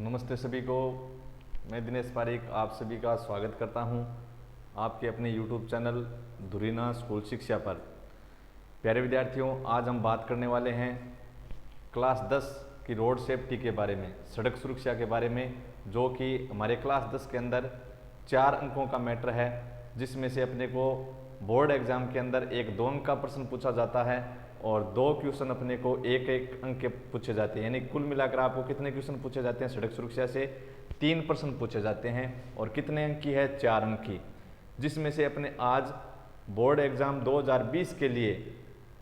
नमस्ते सभी को। मैं दिनेश पारिक आप सभी का स्वागत करता हूं आपके अपने YouTube चैनल धुरीना स्कूल शिक्षा पर। प्यारे विद्यार्थियों, आज हम बात करने वाले हैं क्लास 10 की रोड सेफ्टी के बारे में, सड़क सुरक्षा के बारे में, जो कि हमारे क्लास 10 के अंदर 4 अंकों का मैटर है, जिसमें से अपने को बोर्ड एग्जाम के अंदर 1-2 अंक का प्रश्न पूछा जाता है और 2 क्वेश्चन अपने को 1-1 अंक के पूछे जाते हैं। यानी कुल मिलाकर आपको कितने क्वेश्चन पूछे जाते हैं सड़क सुरक्षा से? 3 प्रश्न पूछे जाते हैं। और कितने अंक की है? 4 अंक की। जिसमें से अपने आज बोर्ड एग्जाम 2020 के लिए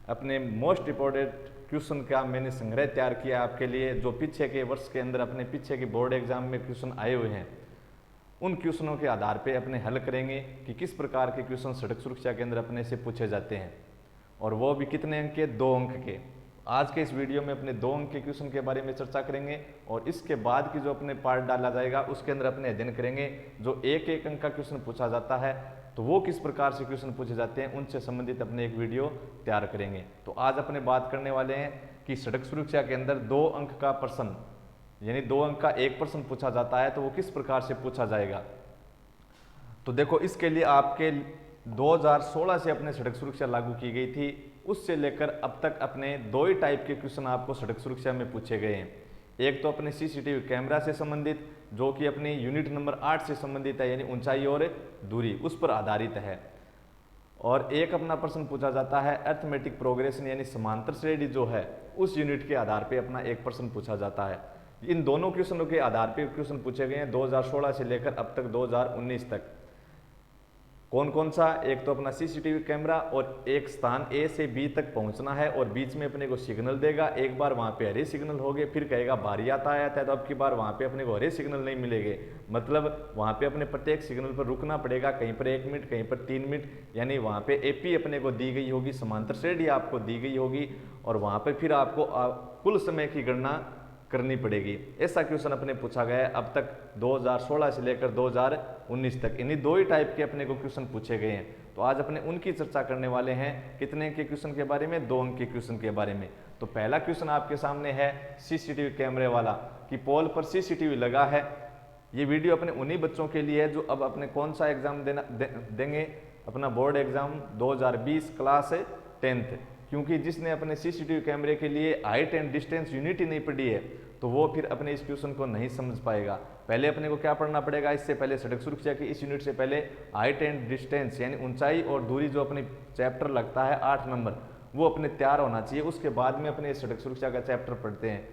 अपने मोस्ट इम्पोर्टेंट क्वेश्चन का मैंने संग्रह तैयार किया आपके लिए, जो पीछे के वर्ष के अंदर अपने पीछे के बोर्ड एग्जाम में क्वेश्चन आए हुए हैं। उन क्वेश्चनों के आधार पे अपने हल करेंगे कि किस प्रकार के क्वेश्चन सड़क सुरक्षा के अंदर अपने से पूछे जाते हैं, और वो भी कितने अंक के? 2 अंक के। आज के इस वीडियो में अपने 2 अंक के क्वेश्चन के बारे में चर्चा करेंगे और इसके बाद की जो अपने पार्ट डाला जाएगा उसके अंदर अपने अध्ययन करेंगे जो 1-1 अंक का क्वेश्चन पूछा जाता है, तो वो किस प्रकार से क्वेश्चन पूछे जाते हैं, उनसे संबंधित अपने एक वीडियो तैयार करेंगे। तो आज अपने बात करने वाले हैं कि सड़क सुरक्षा के अंदर 2 अंक का प्रश्न, यानी 2 अंक का एक प्रश्न पूछा जाता है, तो वो किस प्रकार से पूछा जाएगा। तो देखो, इसके लिए आपके 2016 से अपने सड़क सुरक्षा लागू की गई थी, उससे लेकर अब तक अपने 2 ही टाइप के क्वेश्चन आपको सड़क सुरक्षा में पूछे गए हैं। एक तो अपने सीसीटीवी कैमरा से संबंधित, जो कि अपनी यूनिट नंबर 8 से संबंधित है, यानी ऊंचाई और दूरी, उस पर आधारित है। और एक अपना प्रश्न पूछा जाता है अर्थमेटिक प्रोग्रेशन, यानी समांतर श्रेणी जो है, उस यूनिट के आधार पर अपना एक प्रश्न पूछा जाता है। इन दोनों क्वेश्चनों के आधार पर क्वेश्चन पूछे गए हैं 2016 से लेकर अब तक 2019 तक। कौन कौन सा? एक तो अपना सीसीटीवी कैमरा, और एक स्थान ए से बी तक पहुंचना है और बीच में अपने को सिग्नल देगा। एक बार वहां पे हरे सिग्नल हो गए, फिर कहेगा भारी यातायात है, तो अब की बार वहां पे अपने को हरे सिग्नल नहीं मिलेंगे, मतलब वहां पे अपने प्रत्येक सिग्नल पर रुकना पड़ेगा, कहीं पर 1 मिनट, कहीं पर 3 मिनट, यानी वहां पे एपी अपने को दी गई होगी, समांतर श्रेणी आपको दी गई होगी, और वहां पर फिर आपको कुल समय की गणना करनी पड़ेगी। ऐसा क्वेश्चन अपने पूछा गया है अब तक 2016 से लेकर 2019 तक। इन्हीं 2 ही टाइप के अपने को क्वेश्चन पूछे गए हैं। तो आज अपने उनकी चर्चा करने वाले हैं। कितने के क्वेश्चन के बारे में? 2 अंक के क्वेश्चन के बारे में। तो पहला क्वेश्चन आपके सामने है सीसीटीवी कैमरे वाला, कि पोल पर सीसीटीवी लगा है। ये वीडियो अपने उन्हीं बच्चों के लिए है जो अब अपने कौन सा एग्जाम देंगे, अपना बोर्ड एग्जाम 2020 क्लास 10th, क्योंकि जिसने अपने सीसीटीवी कैमरे के लिए हाइट एंड डिस्टेंस यूनिट ही नहीं पढ़ी है, तो वो फिर अपने इस क्वेश्चन को नहीं समझ पाएगा। पहले अपने को क्या पढ़ना पड़ेगा? इससे पहले सड़क सुरक्षा की इस यूनिट से पहले हाइट एंड डिस्टेंस, यानी ऊंचाई और दूरी, जो अपनी चैप्टर लगता है 8 नंबर, वो अपने तैयार होना चाहिए। उसके बाद में अपने सड़क सुरक्षा का चैप्टर पढ़ते हैं।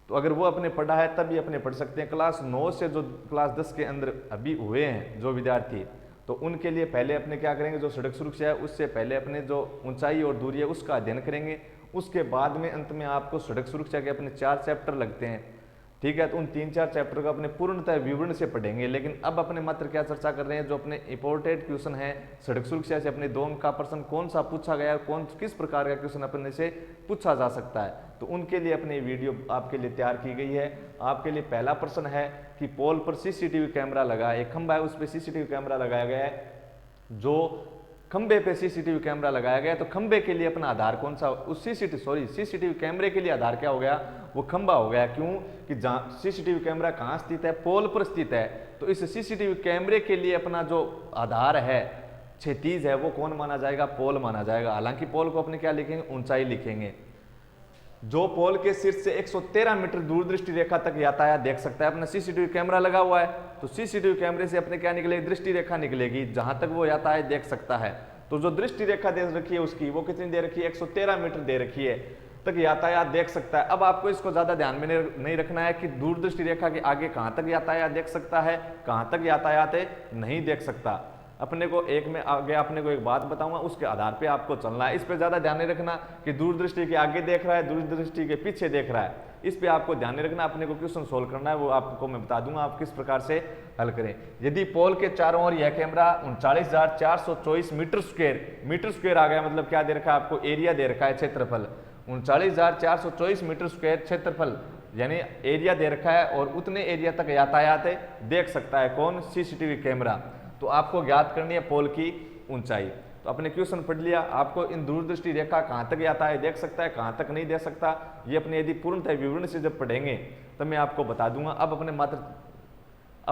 तो अगर वो अपने पढ़ा है तभी अपने पढ़ सकते हैं। क्लास 9 से जो क्लास 10 के अंदर अभी हुए हैं जो विद्यार्थी, तो उनके लिए पहले अपने क्या करेंगे, जो सड़क सुरक्षा है उससे पहले अपने जो ऊंचाई और दूरी है उसका अध्ययन करेंगे। उसके बाद में अंत में आपको सड़क सुरक्षा के अपने 4 चैप्टर लगते हैं, ठीक है। तो उन 3-4 चैप्टर को अपने पूर्णतः विवरण से पढ़ेंगे। लेकिन अब अपने मात्र क्या चर्चा कर रहे हैं, जो अपने इंपॉर्टेंट क्वेश्चन है सड़क सुरक्षा से अपने 2 अंक का प्रश्न कौन सा पूछा गया है, कौन किस प्रकार का क्वेश्चन अपने से पूछा जा सकता है, तो उनके लिए अपनी वीडियो आपके लिए तैयार की गई है। आपके लिए पहला प्रश्न है कि पोल पर सीसीटीवी कैमरा लगा है, एक खंभा है, उस पर सीसीटीवी कैमरा लगाया गया है। जो खंबे पे सीसीटीवी कैमरा लगाया गया, तो खंबे के लिए अपना आधार कौन सा? उस सीसीटीवी कैमरे के लिए आधार क्या हो गया? वो खंबा हो गया। क्यों? कि जहाँ सीसीटीवी कैमरा कहाँ स्थित है? पोल पर स्थित है। तो इस सीसीटीवी कैमरे के लिए अपना जो आधार है, क्षैतिज है, वो कौन माना जाएगा? पोल माना जाएगा। हालांकि पोल को अपने क्या लिखेंगे? ऊंचाई लिखेंगे। जो पोल के शीर्ष से 113 मीटर दूरदृष्टि रेखा तक यातायात देख सकता है, अपना सीसीटीवी कैमरा लगा हुआ है, तो सीसीटीवी कैमरे से अपने क्या निकलेगी? दृष्टि रेखा निकलेगी, जहां तक वो यातायात देख सकता है। तो जो दृष्टि रेखा दे रखी है उसकी, वो कितनी दे रखी है? 113 मीटर दे रखी है, तक यातायात देख सकता है। अब आपको इसको ज्यादा ध्यान में नहीं रखना है कि दूरदृष्टि रेखा के आगे कहां तक यातायात देख सकता है, कहां तक यातायात नहीं देख सकता। अपने को एक में आगे आपने को एक बात बताऊंगा, उसके आधार पे आपको चलना है। इस पे ज्यादा ध्यान नहीं रखना कि दूरदृष्टि के आगे देख रहा है, दूरदृष्टि के पीछे देख रहा है, इस पे आपको ध्यान नहीं रखना। अपने को क्वेश्चन सोल्व करना है, वो आपको मैं बता दूंगा आप किस प्रकार से हल करें। यदि पोल के चारों ओर यह कैमरा 39,424 मीटर स्क्वायर आ गया, मतलब क्या दे रखा है आपको? एरिया दे रखा है, क्षेत्रफल 39,424 मीटर स्क्वायर क्षेत्रफल, यानी एरिया दे रखा है, और उतने एरिया तक यातायात देख सकता है कौन? CCTV camera. तो आपको ज्ञात करनी है पोल की ऊंचाई। तो अपने क्वेश्चन पढ़ लिया। आपको इन दूरदृष्टि रेखा कहां तक यातायात देख सकता है, कहां तक नहीं देख सकता, ये अपने यदि पूर्णतः विवरण से जब पढ़ेंगे तब मैं आपको बता दूंगा। अब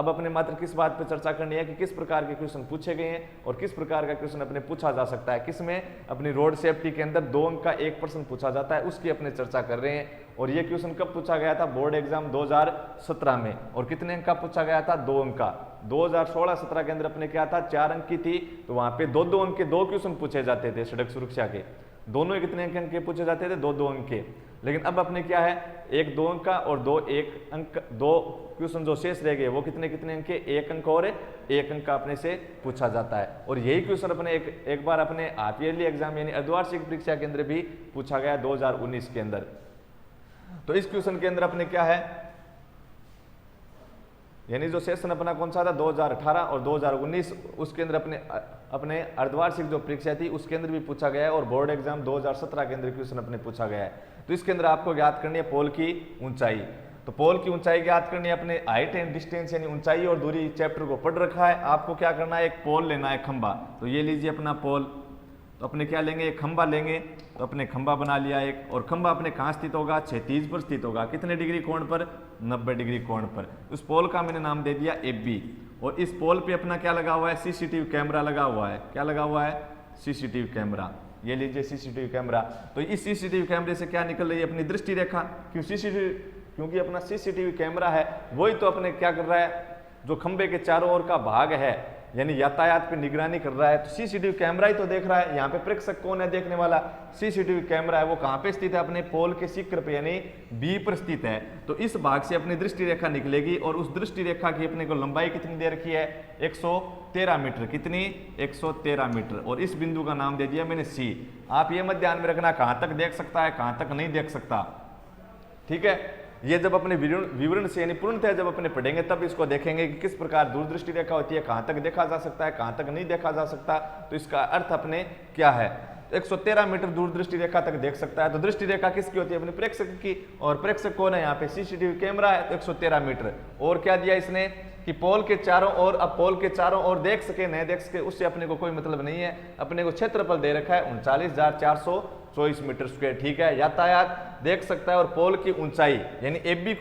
अपने मात्र किस बात पर चर्चा करनी है कि किस प्रकार के क्वेश्चन पूछे गए हैं और किस प्रकार का क्वेश्चन अपने पूछा जा सकता है। किसमें? अपनी रोड सेफ्टी के अंदर 2 अंक का एक प्रश्न पूछा जाता है, उसकी अपने चर्चा कर रहे हैं। और ये क्वेश्चन कब पूछा गया था? बोर्ड एग्जाम 2017 में। और कितने अंक का पूछा गया था? 2 अंक का। 2016-17 के अंदर अपने क्या था? 4 अंक की थी, तो वहां पे 2-2 अंक के 2 क्वेश्चन पूछे जाते थे सड़क सुरक्षा के। दोनों कितने अंक के पूछे जाते थे? 2-2 अंक के। लेकिन अब अपने क्या है? 1 2 अंक का और 2 1 अंक, 2 क्वेश्चन जो शेष रह गए वो कितने अंक के? 1 अंक और 1 अंक का अपने से पूछा जाता है। और यही क्वेश्चन अपने एक बार अपने हाफ ईयरली एग्जाम यानी अर्धवार्षिक परीक्षा के अंदर भी पूछा गया 2019 के अंदर। तो इस क्वेश्चन के अंदर अपने क्या है, यानी जो सेशन अपना कौन सा था? 2018 और 2019, उसके अंदर अपने अर्धवार्षिक जो परीक्षा थी उसके अंदर भी पूछा गया है। और बोर्ड एग्जाम 2017 के अंदर क्वेश्चन अपने पूछा गया है। तो इसके अंदर आपको ज्ञात करनी है पोल की ऊंचाई। तो पोल की ऊंचाई ज्ञात करनी है। अपने हाइट एंड डिस्टेंस यानी ऊंचाई और दूरी चैप्टर को पढ़ रखा है। आपको क्या करना है? एक पोल लेना है, खंबा। तो ये लीजिए अपना पोल। तो अपने क्या लेंगे? एक खंबा लेंगे। तो अपने खंबा बना लिया एक, और खंबा अपने कहाँ स्थित होगा? क्षैतिज पर स्थित होगा। कितने डिग्री कोण पर? 90 डिग्री कोण पर। उस पोल का मैंने नाम दे दिया AB। और इस पोल पे अपना क्या लगा हुआ है? सीसीटीवी कैमरा लगा हुआ है। क्या लगा हुआ है? CCTV camera. ये लीजिए सीसीटीवी कैमरा। तो इस सीसीटीवी कैमरे से क्या निकल रही है? अपनी दृष्टि रेखा। क्योंकि अपना सीसीटीवी कैमरा है, वही तो अपने क्या कर रहा है? जो खंबे के चारों ओर का भाग है यानी यातायात पे निगरानी कर रहा है। तो सीसीटीवी कैमरा ही तो देख रहा है। यहाँ पे प्रेक्षक कौन है देखने वाला? सीसीटीवी कैमरा है। वो कहाँ पे स्थित है? अपने पोल के शिखर पे यानी B पर स्थित है। तो इस भाग से अपनी दृष्टि रेखा निकलेगी और उस दृष्टि रेखा की अपने को लंबाई कितनी दे रखी है? 113 मीटर। कितनी? 113 मीटर। और इस बिंदु का नाम दे दिया मैंने C। आप ये मत ध्यान में रखना कहाँ तक देख सकता है, कहाँ तक नहीं देख सकता, ठीक है। ये जब अपने विवरण से यानी पूर्णतः जब अपने पढ़ेंगे तब इसको देखेंगे कि किस प्रकार दूरदृष्टि रेखा होती है, कहां तक देखा जा सकता है, कहां तक नहीं देखा जा सकता। तो इसका अर्थ अपने क्या है? 113 मीटर दूरदृष्टि रेखा तक देख सकता है। तो दृष्टि रेखा किसकी होती है? अपने प्रेक्षक की। और प्रेक्षक कौन है? यहाँ पे सीसीटीवी कैमरा है। तो 113 मीटर। और क्या दिया इसने कि पोल के चारों ओर, अब पोल के चारों ओर देख सके नहीं देख सके उससे अपने को कोई मतलब नहीं है। अपने को क्षेत्रफल दे रखा है 39,424 मीटर स्क्वायर, ठीक है। यातायात देख सकता है। और पोल की ऊंचाई यानी AB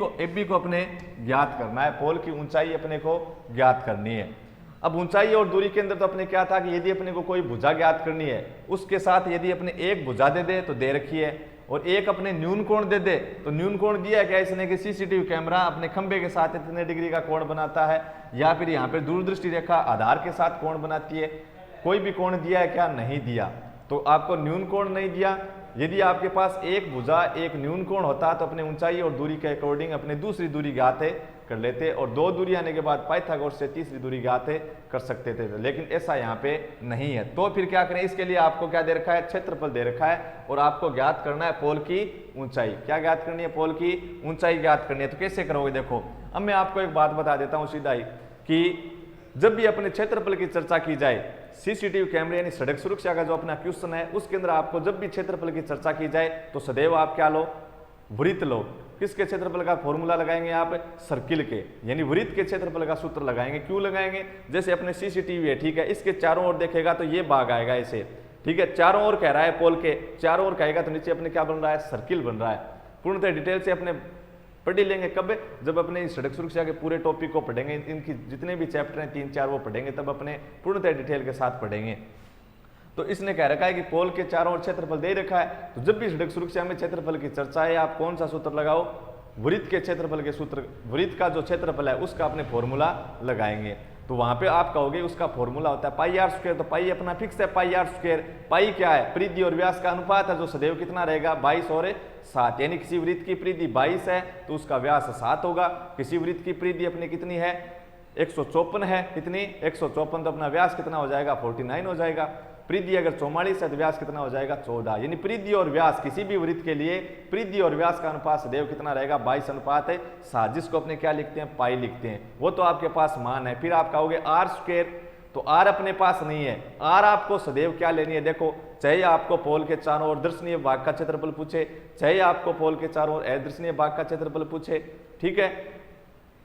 को अपने ज्ञात करना है। पोल की ऊंचाई अपने को ज्ञात करनी है। अब ऊंचाई और दूरी के अंदर तो अपने क्या था कि यदि अपने को कोई भुजा ज्ञात करनी है, उसके साथ यदि अपने एक भुजा दे दे तो दे रखी है, और एक अपने न्यून कोण दे दे। तो न्यून कोण दिया क्या इसने कि सीसीटीवी कैमरा अपने खंबे के साथ इतने डिग्री का कोण बनाता है, या फिर यहाँ पे दूरदृष्टि रेखा आधार के साथ कोण बनाती है। कोई भी कोण दिया है क्या? नहीं दिया। तो आपको न्यून कोण नहीं दिया। यदि आपके पास एक भुजा एक न्यून कोण होता तो अपने ऊंचाई और दूरी के अकॉर्डिंग अपने दूसरी दूरी ज्ञात कर लेते, और 2 दूरी आने के बाद पाइथागोरस से तीसरी दूरी ज्ञात कर सकते थे। लेकिन ऐसा यहाँ पे नहीं है। तो फिर क्या करें? इसके लिए आपको क्या दे रखा है? क्षेत्रफल दे रखा है, और आपको ज्ञात करना है पोल की ऊंचाई। क्या ज्ञात करनी है? पोल की ऊंचाई ज्ञात करनी है। तो कैसे करोगे? देखो, अब मैं आपको एक बात बता देता हूँ सीधा ही कि जब भी अपने क्षेत्रफल की चर्चा की जाए, सीसीटीवी कैमरे यानी सड़क सुरक्षा का जो अपना क्वेश्चन है उसके अंदर आपको जब भी क्षेत्रफल की चर्चा की जाए तो सदैव आप क्या लो? वृत्त लो। किसके क्षेत्रफल का फॉर्मूला लगाएंगे आप? सर्किल के, यानी वृत्त के क्षेत्रफल का सूत्र लगाएंगे। क्यों लगाएंगे? जैसे अपने सीसीटीवी है, ठीक है, इसके चारों ओर देखेगा तो ये भाग आएगा ऐसे, ठीक है। चारों ओर कह रहा है, पोल के चारों ओर कहेगा तो नीचे अपने क्या बन रहा है? सर्किल बन रहा है। पूर्णतः डिटेल से अपने पढ़ लेंगे। कब? जब अपने इस सड़क सुरक्षा के पूरे टॉपिक को पढ़ेंगे, इनकी जितने भी चैप्टर हैं 3-4 वो पढ़ेंगे, तब अपने पूर्णतः डिटेल के साथ पढ़ेंगे। तो इसने कह रखा है कि पोल के चारों ओर क्षेत्रफल दे रखा है। तो जब भी सड़क सुरक्षा में क्षेत्रफल की चर्चा है, आप कौन सा सूत्र लगाओ? वृत्त के क्षेत्रफल के सूत्र, वृत्त का जो क्षेत्रफल है उसका अपने फॉर्मूला लगाएंगे। तो वहां पे आप कहोगे उसका फॉर्मूला होता है पाई आर स्क्वायर। तो पाई अपना फिक्स है, पाई आर स्क्वायर। पाई क्या है? परिधि और व्यास का अनुपात है, जो सदैव कितना रहेगा? 22 और 7। यानी किसी वृत्त की परिधि 22 है तो उसका व्यास 7 होगा। किसी वृत्त की परिधि अपनी कितनी है? 154 है। कितनी? 154। तो अपना व्यास कितना हो जाएगा? 49 हो जाएगा। परिधि अगर 44 है तो व्यास कितना हो जाएगा? 14। यानी परिधि और व्यास किसी भी वृत्त के लिए परिधि और व्यास का अनुपात सदैव कितना रहेगा? 22:7, जिसको अपने क्या लिखते हैं? पाई लिखते हैं। वो तो आपके पास मान है। फिर आप कहोगे आर स्क्वायर, तो आर अपने पास नहीं है। आर आपको सदैव क्या लेनी है? देखो, चाहे आपको पोल के चारों ओर दर्शनीय भाग का क्षेत्रफल पूछे, चाहे आपको पोल के चारों ओर अदर्शनीय भाग का क्षेत्रफल पूछे, ठीक है,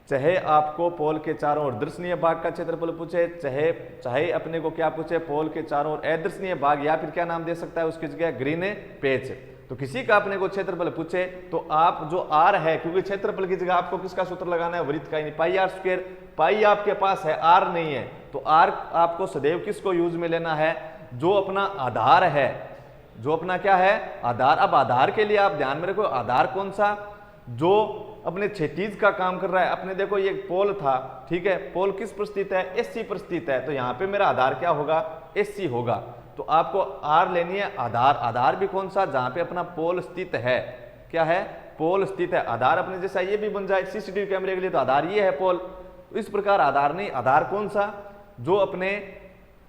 चाहे आपको पोल के चारों ओर दर्शनीय भाग का क्षेत्रफल पूछे, चाहे अपने को क्या पूछे? पोल के चारों ओर अदर्शनीय भाग, या फिर क्या नाम दे सकता है उसकी जगह? Green patch. तो किसी का अपने को क्षेत्रफल पूछे तो आप जो आर है, क्योंकि क्षेत्रफल की जगह आपको किसका सूत्र लगाना है, वृत्त का, यानी पाई आर स्क्वायर। पाई आपके पास है, आर नहीं है, तो आर आपको सदैव किसको यूज में लेना है, जो अपना आधार है, जो अपना क्या है, आधार। अब आधार के लिए आप ध्यान में रखो, आधार कौन सा, जो अपने क्षैतिज का काम कर रहा है। अपने देखो ये पोल था, ठीक है, पोल किस पर स्थित है, एससी पर स्थित है, तो यहाँ पे मेरा आधार क्या होगा, एससी होगा। तो आपको आर लेनी है आधार। आधार भी कौन सा, जहां पे अपना पोल स्थित है, क्या है, पोल स्थित है। आधार अपने जैसा ये भी बन जाए सीसीटीवी कैमरे के लिए, तो आधार ये है पोल। इस प्रकार आधार नहीं, आधार कौन सा, जो अपने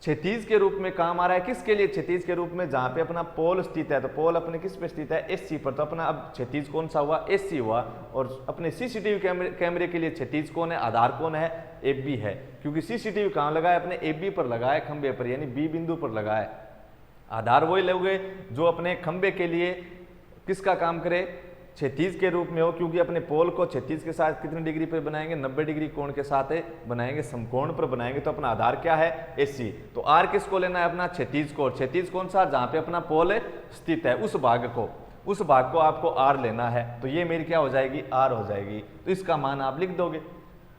क्षैतिज के रूप में काम आ रहा है। किसके लिए, क्षैतिज के रूप में, जहां पे अपना पोल स्थित है। तो पोल अपने किस पे स्थित है, एससी पर, तो अपना अब क्षैतिज कौन सा हुआ, एससी हुआ। और अपने सीसीटीवी कैमरे के लिए क्षैतिज कौन है, आधार कौन है, एबी है, क्योंकि सीसीटीवी कहां लगा है, अपने एबी पर लगा है, खंबे पर, यानी बी बिंदु पर लगा है। आधार वही लोगे जो अपने खंबे के लिए किसका काम करे, क्षैतिज के रूप में हो, क्योंकि अपने पोल को क्षैतिज के साथ कितनी डिग्री पर बनाएंगे, 90 डिग्री कोण के साथ बनाएंगे, समकोण पर बनाएंगे। तो अपना आधार क्या है, एसी। तो आर किसको लेना है, अपना क्षैतिज को। क्षैतिज कौन सा, जहां पे अपना पोल स्थित है, उस भाग को आपको आर लेना है। तो ये मेरी क्या हो जाएगी, आर हो जाएगी। तो इसका मान आप लिख दोगे,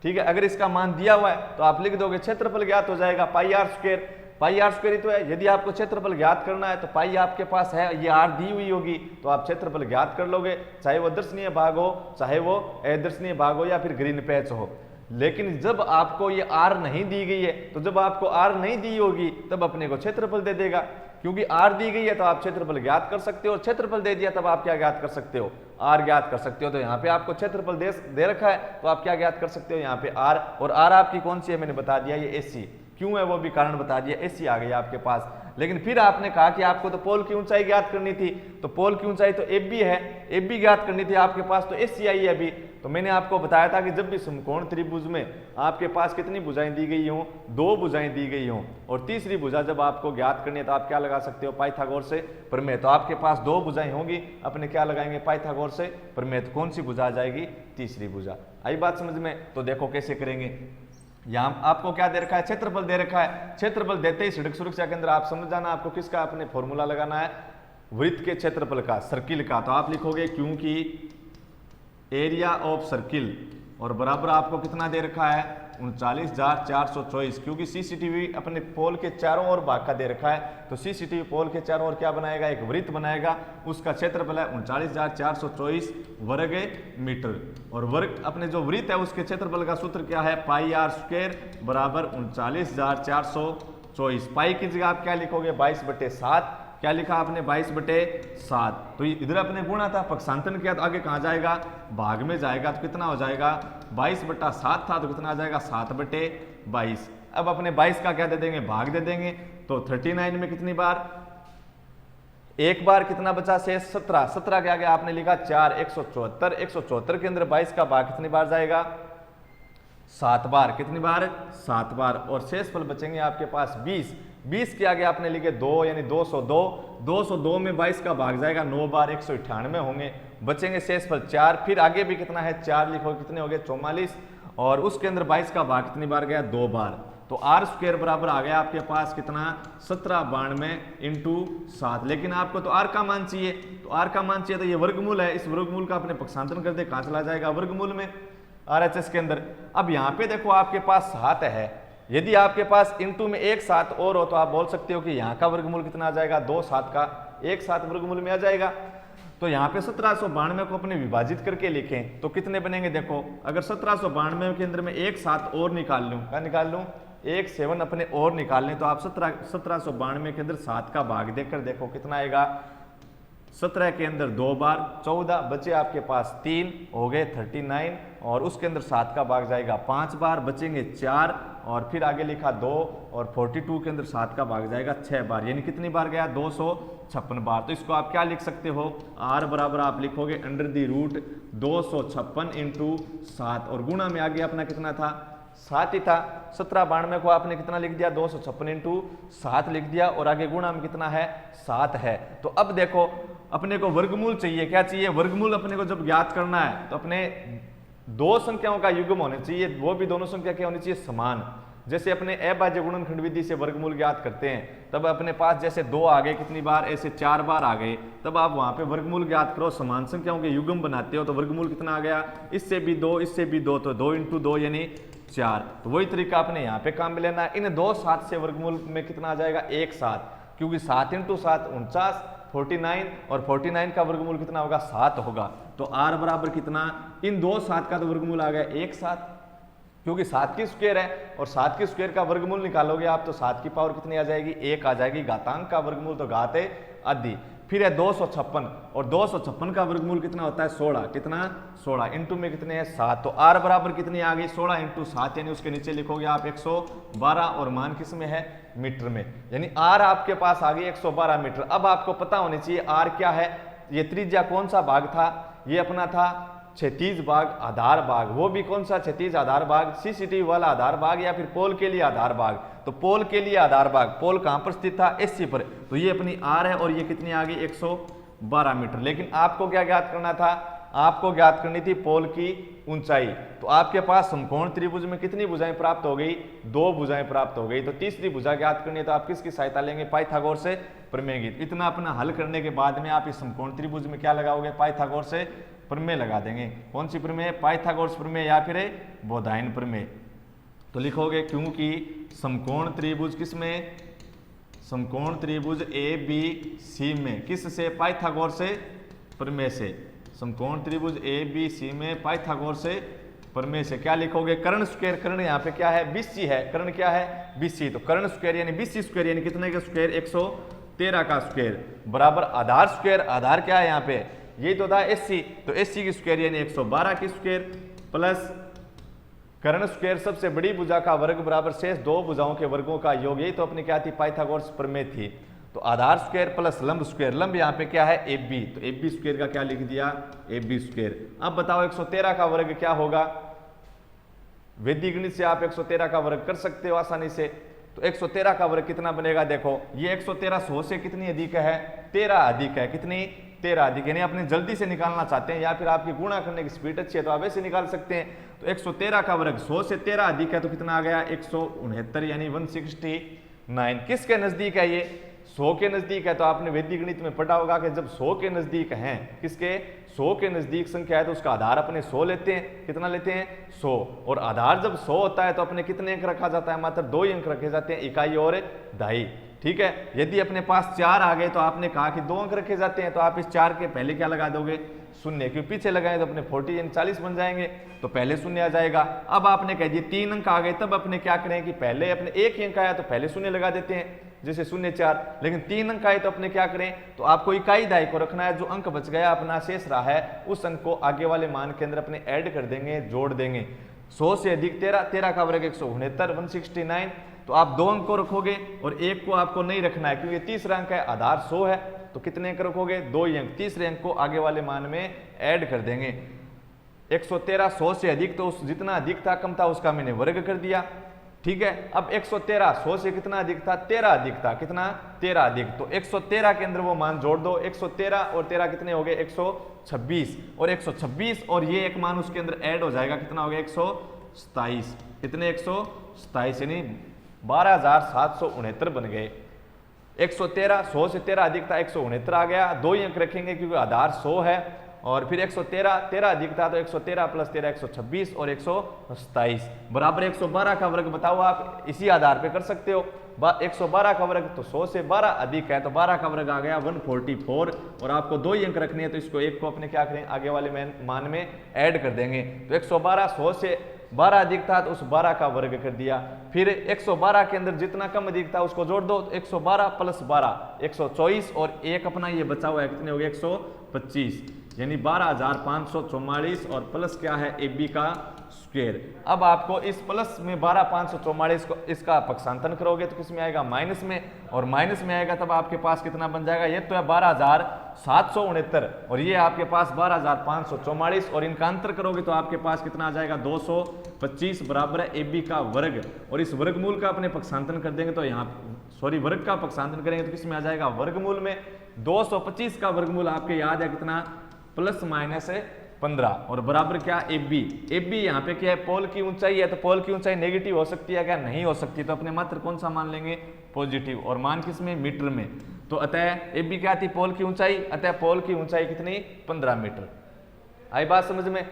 ठीक है। अगर इसका मान दिया हुआ है तो आप लिख दोगे, क्षेत्रफल ज्ञात हो जाएगा pi R square. Pi R square ही तो है। यदि आपको क्षेत्रफल ज्ञात करना है तो पाई आपके पास है, ये आर दी हुई होगी, तो आप क्षेत्रफल ज्ञात कर लोगे, चाहे वो दर्शनीय भाग हो, चाहे वो अदर्शनीय भाग हो, या फिर ग्रीन पैच हो। लेकिन जब आपको ये आर नहीं दी गई है, तो जब आपको आर नहीं दी होगी तब अपने को क्षेत्रफल दे देगा, क्योंकि आर दी गई है तो आप क्षेत्रफल ज्ञात कर सकते हो। क्षेत्रफल दे दिया तब आप क्या ज्ञात कर सकते हो, आर ज्ञात कर सकते हो। तो यहाँ पे आपको क्षेत्रफल दे रखा है, तो आप क्या ज्ञात कर सकते हो, यहाँ पे आर। और आर आपकी कौन सी है, मैंने बता दिया, ये एसी। क्यों है वो भी कारण बता दिया, एसी आ गई आपके पास। लेकिन फिर आपने कहा कि आपको तो पोल की ऊंचाई ज्ञात करनी थी, तो पोल की ऊंचाई तो एबी है, एबी ज्ञात करनी थी आपके पास, तो एसी आई है अभी। तो मैंने आपको बताया था कि जब भी समकोण त्रिभुज में आपके पास कितनी भुजाएं दी गई हों, 2 भुजाएं दी गई हों, और तीसरी भुजा जब आपको ज्ञात करनी है तो आप क्या लगा सकते हो, पाइथागोर से प्रमेय। तो आपके पास 2 भुजाएं होंगी, अपने क्या लगाएंगे, पाइथागोर से प्रमेय। तो कौन सी भुजा आ जाएगी, तीसरी भुजा। आई बात समझ में। तो देखो कैसे करेंगे। यहाँ आपको क्या दे रखा है, क्षेत्रफल दे रखा है। क्षेत्रफल देते ही सड़क सुरक्षा के अंदर आप समझ जाना, आपको किसका अपने फॉर्मूला लगाना है, वृत्त के क्षेत्रफल का, सर्किल का। तो आप लिखोगे क्योंकि एरिया ऑफ सर्किल, और बराबर आपको कितना दे रखा है, 39,424, क्योंकि सीसीटीवी अपने पोल के चारों ओर भाग का दे रखा है। तो सीसीटीवी पोल के चारों ओर क्या बनाएगा, एक वृत्त बनाएगा, उसका क्षेत्रफल है 39,424 वर्ग मीटर। और वर्ग अपने जो वृत्त है उसके क्षेत्रफल का सूत्र क्या है, पाई आर स्क्वायर बराबर 39,424। पाई की जगह आप क्या लिखोगे, 22/7। क्या लिखा आपने, 22/7। तो इधर अपने गुणा था, पक्षांतरण किया तो आगे कहाँ जाएगा, भाग में जाएगा। तो कितना हो जाएगा, 22/7 था, तो कितना आ जाएगा, 7/22। अब अपने 22 का क्या दे देंगे, भाग दे देंगे। तो 39 में कितनी बार, एक बार, कितना बचा शेष, 17। 17 के आगे आपने लिखा 4, 174। 174 के अंदर 22 का भाग कितनी बार जाएगा, 7 बार। कितनी बार, 7 बार। और शेष फल बचेंगे आपके पास 20। 20 के आगे आपने लिखे 2, यानी 202। 202 में 22 का भाग जाएगा 9 बार, 198 होंगे। बचेंगे शेष फल 4। फिर आगे भी कितना है, 4 लिखो, कितने हो गए, 44। और उसके अंदर 22 का भाग कितनी बार गया, 2 बार। तो आर स्क्वायर बराबर आ गया आपके पास कितना, 1792 × 7। लेकिन आपको तो आर का मान चाहिए, तो आर का मान चाहिए तो ये वर्गमूल है, इस वर्गमूल का अपने पक्षांतरण कर दे, कहाँ चला जाएगा, वर्गमूल में, आरएचएस के अंदर। अब यहाँ पे देखो आपके पास 7 है, यदि आपके पास इंटू में एक 7 और हो तो आप बोल सकते हो कि यहाँ का वर्गमूल कितना आ जाएगा, 2 7 का 1 7 वर्गमूल में आ जाएगा। तो यहाँ पे 1792 को अपने विभाजित करके लिखें तो कितने बनेंगे, देखो अगर 1792 के अंदर में 1 7 और निकाल लूँ, क्या निकाल लूँ, 1 7 अपने और निकाल लें, तो आप 1792 के अंदर 7 का भाग देकर देखो कितना आएगा, 17 के अंदर 2 बार 14, बचे आपके पास 3, हो गए 39, और उसके अंदर 7 का भाग जाएगा 5 बार, बचेंगे 4, और फिर आगे लिखा 2, और 42 के अंदर 7 का भाग जाएगा 6 बार, यानी कितनी बार गया, 256 बार। तो इसको आप क्या लिख सकते हो, r बराबर आप लिखोगे √256 × 7, और गुणा में आगे अपना कितना था, 7 ही था। 1792 को आपने कितना लिख दिया, 256 × 7 लिख दिया, और आगे गुणा में कितना है, 7 है। तो अब देखो अपने को वर्गमूल चाहिए, क्या चाहिए, वर्गमूल अपने को जब ज्ञात करना है तो अपने दो संख्याओं का युग्म होने चाहिए, वो भी दोनों संख्या क्या होनी चाहिए, समान। जैसे अपने अभाज्य गुणनखंड विधि से वर्गमूल ज्ञात करते हैं, तब अपने पास जैसे 2 आ गए कितनी बार, ऐसे 4 बार आ गए, तब आप वहां पे वर्गमूल ज्ञात करो, समान संख्याओं के युग्म बनाते हो तो वर्गमूल कितना आ गया, इससे भी 2 इससे भी 2, तो 2 × 2 यानी 4। तो वही तरीका अपने यहाँ पे काम में लेना है। इन 2 7 से वर्गमूल में कितना आ जाएगा, 1 7, क्योंकि 7 × 7 49, 49 और 49 का वर्गमूल कितना होगा, 7 होगा। तो r बराबर कितना, इन 2 7 का तो वर्गमूल आ गया 1 7, क्योंकि 7 की स्क्वायर है और 7 की स्क्वायर का वर्गमूल निकालोगे आप तो 7 की पावर कितनी आ जाएगी, 1 आ जाएगी। घातांक का वर्गमूल तो घात है आधी। फिर है 256 और 256 का वर्गमूल कितना होता है, 16, कितना 16, इंटू में कितने हैं 7, तो r बराबर कितनी आ गई 16 × 7, यानी उसके नीचे लिखोगे आप 112 और मान किस में है, मीटर में, यानी r आपके पास आ गई 112 मीटर। अब आपको पता होनी चाहिए r क्या है, ये त्रिज्या कौन सा भाग था, ये अपना था क्षैतिज भाग, आधार भाग, वो भी कौन सा क्षैतिज आधार भाग, सीसीटीवी वाला आधार भाग या फिर पोल के लिए आधार भाग। तो पोल के लिए आधार भाग, पोल कहां पर स्थित था, एससी पर, तो ये अपनी आर है और ये कितनी आ गई 112 मीटर। लेकिन आपको क्या ज्ञात करना था, आपको ज्ञात करनी थी पोल की ऊंचाई। तो आपके पास समकोण त्रिभुज में कितनी भुजाएं प्राप्त हो गई, 2 भुजाएं प्राप्त हो गई। तो तीसरी भुजा ज्ञात करनी है तो आप किसकी सहायता लेंगे, पाइथागोरस से प्रमेय की। इतना अपना हल करने के बाद में आप इस समकोण त्रिभुज में क्या लगाओगे, पाइथागोरस से प्रमेय लगा देंगे। कौन सी प्रमेय, पाइथागोरस प्रमेय या फिर बोधायन प्रमेय। तो लिखोगे क्योंकि समकोण त्रिभुज किसमें, समकोण त्रिभुज ए बी सी में किससे, पाइथागोरस से प्रमेय से, समकोण त्रिभुज ए बी सी में पाइथागोरस से प्रमेय से क्या लिखोगे, कर्ण स्क्वायर, कर्ण यहाँ पे क्या है, बीसी है, कर्ण क्या है, बीसी, तो कर्ण स्क्वायर यानी बीसी स्क्वायर यानी कितने का स्क्वायर, 113 का स्क्वायर बराबर आधार स्क्वायर, आधार क्या है यहाँ पे, यही तो था एससी, तो एससी की स्क्वायर यानी 112 की स्क्वायर प्लस कर्ण स्क्वायर सबसे बड़ी भुजा का वर्ग बराबर शेष 2 भुजाओं के वर्गों का योग, यही तो अपनी क्या थी, पाइथागोरस प्रमेय थी। तो आधार स्क्वायर प्लस लंब स्क्वायर, लंब यहाँ पे क्या है ए बी, तो ए बी स्क्वायर का क्या लिख दिया, ए बी स्क्वायर। अब बताओ 113 का वर्ग क्या होगा, वैदिक गणित से आप 113 का वर्ग कर सकते हो आसानी से। तो 113 का वर्ग कितना बनेगा, देखो ये 113 100 से कितनी अधिक है, 13 अधिक है, कितनी 13 अधिक, यानी अपने जल्दी से निकालना चाहते हैं या फिर आपकी गुणा करने की स्पीड अच्छी है तो आप ऐसे निकाल सकते हैं। तो 113 का वर्ग 100 से 13 अधिक है तो कितना आ गया 169 यानी 169। किसके नजदीक है ये, 100 के नजदीक है। तो आपने वैदिक गणित में पढ़ा होगा कि जब 100 के नजदीक हैं, किसके 100 के नजदीक संख्या है तो उसका आधार अपने 100 लेते हैं, कितना लेते हैं 100, और आधार जब 100 होता है तो अपने कितने अंक रखा जाता है, मात्र 2 ही अंक रखे जाते हैं, इकाई और दहाई। ठीक है, यदि अपने पास 4 आ गए तो आपने कहा कि 2 अंक रखे जाते हैं, तो आप इस 4 के पहले क्या लगा दोगे, शून्य, क्योंकि पीछे लगाए तो अपने 40 यानी 40 बन जाएंगे, तो पहले शून्य आ जाएगा। अब आपने कह दिया 3 अंक आ गए, तब अपने क्या करें कि पहले अपने 1 ही अंक आया तो पहले शून्य लगा देते हैं, जैसे 0 4, लेकिन 3 अंक आए तो अपने क्या करें, तो आपको इकाई दहाई को रखना है, जो अंक बच गया अपना शेष रहा है उस अंक को आगे वाले मान के अंदर अपने ऐड कर देंगे, जोड़ देंगे। 100 से अधिक 13, 13 का वर्ग 169 169, तो आप 2 अंक को रखोगे और 1 को आपको नहीं रखना है क्योंकि तीसरा अंक है, आधार 100 है, तो कितने अंक रखोगे, 2 ही अंक, तीसरे अंक को आगे वाले मान में ऐड कर देंगे। 113 100 से अधिक, तो उस जितना अधिक था कम था उसका मैंने वर्ग कर दिया। ठीक है, अब 113 100 से कितना अधिक था, 13 अधिक था, कितना 13 अधिक, तो 113 के अंदर वो मान जोड़ दो, 113 और 13 कितने हो गए 126, और 126 और ये एक मान उसके अंदर ऐड हो जाएगा, कितना हो गया 127, कितने 127 यानी 12,769 बन गए। 113 100 से 13 अधिक था, 169 आ गया, 2 ही अंक रखेंगे क्योंकि आधार 100 है, और फिर 113 13 अधिक था तो 113 प्लस 13 126 और 127 बराबर 112 का वर्ग। बताओ आप इसी आधार पे कर सकते हो, 112 का वर्ग तो 100 से 12 अधिक है तो 12 का वर्ग आ गया 144, और आपको 2 ही अंक रखने हैं तो इसको एक को अपने क्या करें आगे वाले मान में ऐड कर देंगे। तो 112 100 से 12 अधिक था तो उस 12 का वर्ग कर दिया, फिर 112 के अंदर जितना कम अधिक था उसको जोड़ दो, 112 प्लस 12 124, और एक अपना ये बचा हुआ है, कितने हो गए 125 यानी 12,544, और प्लस क्या है ए बी का स्क्वायर। अब आपको इस प्लस में 12,544 को इसका पक्षांतरण करोगे तो किसमें आएगा, माइनस में, और माइनस में आएगा तब आपके पास कितना बन जाएगा, ये तो है 12,769 और ये आपके पास 12,544, और इनका अंतर करोगे तो आपके पास कितना आ जाएगा 225 बराबर है ए बी का वर्ग, और इस वर्गमूल का अपने पक्षांतरण कर देंगे तो यहाँ वर्ग का पक्षांतरण करेंगे तो किसमें आ जाएगा, वर्गमूल में। 225 का वर्गमूल आपके याद है कितना, प्लस माइनस 15 और बराबर क्या ए बी यहाँ पे क्या है पोल की ऊंचाई है, तो पोल की ऊंचाई नेगेटिव हो सकती है क्या, नहीं हो सकती, तो अपने मात्र कौन सा मान लेंगे, पॉजिटिव, और मान किसमें, मीटर में। तो अतः ए बी क्या थी, पोल की ऊंचाई, अतः पोल की ऊंचाई कितनी, 15 मीटर। आई बात समझ में,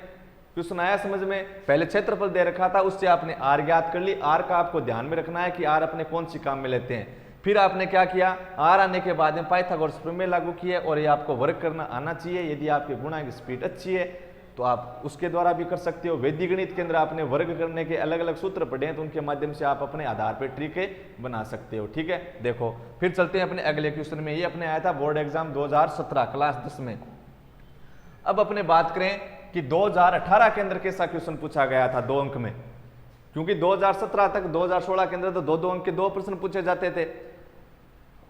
क्वेश्चन आया समझ में। पहले क्षेत्रफल दे रखा था, उससे आपने आर ज्ञात कर ली। आर का आपको ध्यान में रखना है कि आर अपने कौन सी काम में लेते हैं। फिर आपने क्या किया, आर आने के बाद में पाइथागोरस प्रमेय लागू किया, और ये आपको वर्क करना आना चाहिए। यदि आपके गुणा की स्पीड अच्छी है तो आप उसके द्वारा भी कर सकते हो। वैदिक गणित के अंदर आपने वर्ग करने के अलग अलग सूत्र पढ़े हैं, तो उनके माध्यम से आप अपने आधार पर ट्रिक बना सकते हो। ठीक है, देखो फिर चलते हैं अपने अगले क्वेश्चन में। ये अपने आया था बोर्ड एग्जाम 2017 क्लास 10 में। अब अपने बात करें कि 2018 के अंदर कैसा क्वेश्चन पूछा गया था 2 अंक में, क्योंकि 2017 तक 2016 के अंदर तो 2-2 अंक के 2 प्रश्न पूछे जाते थे।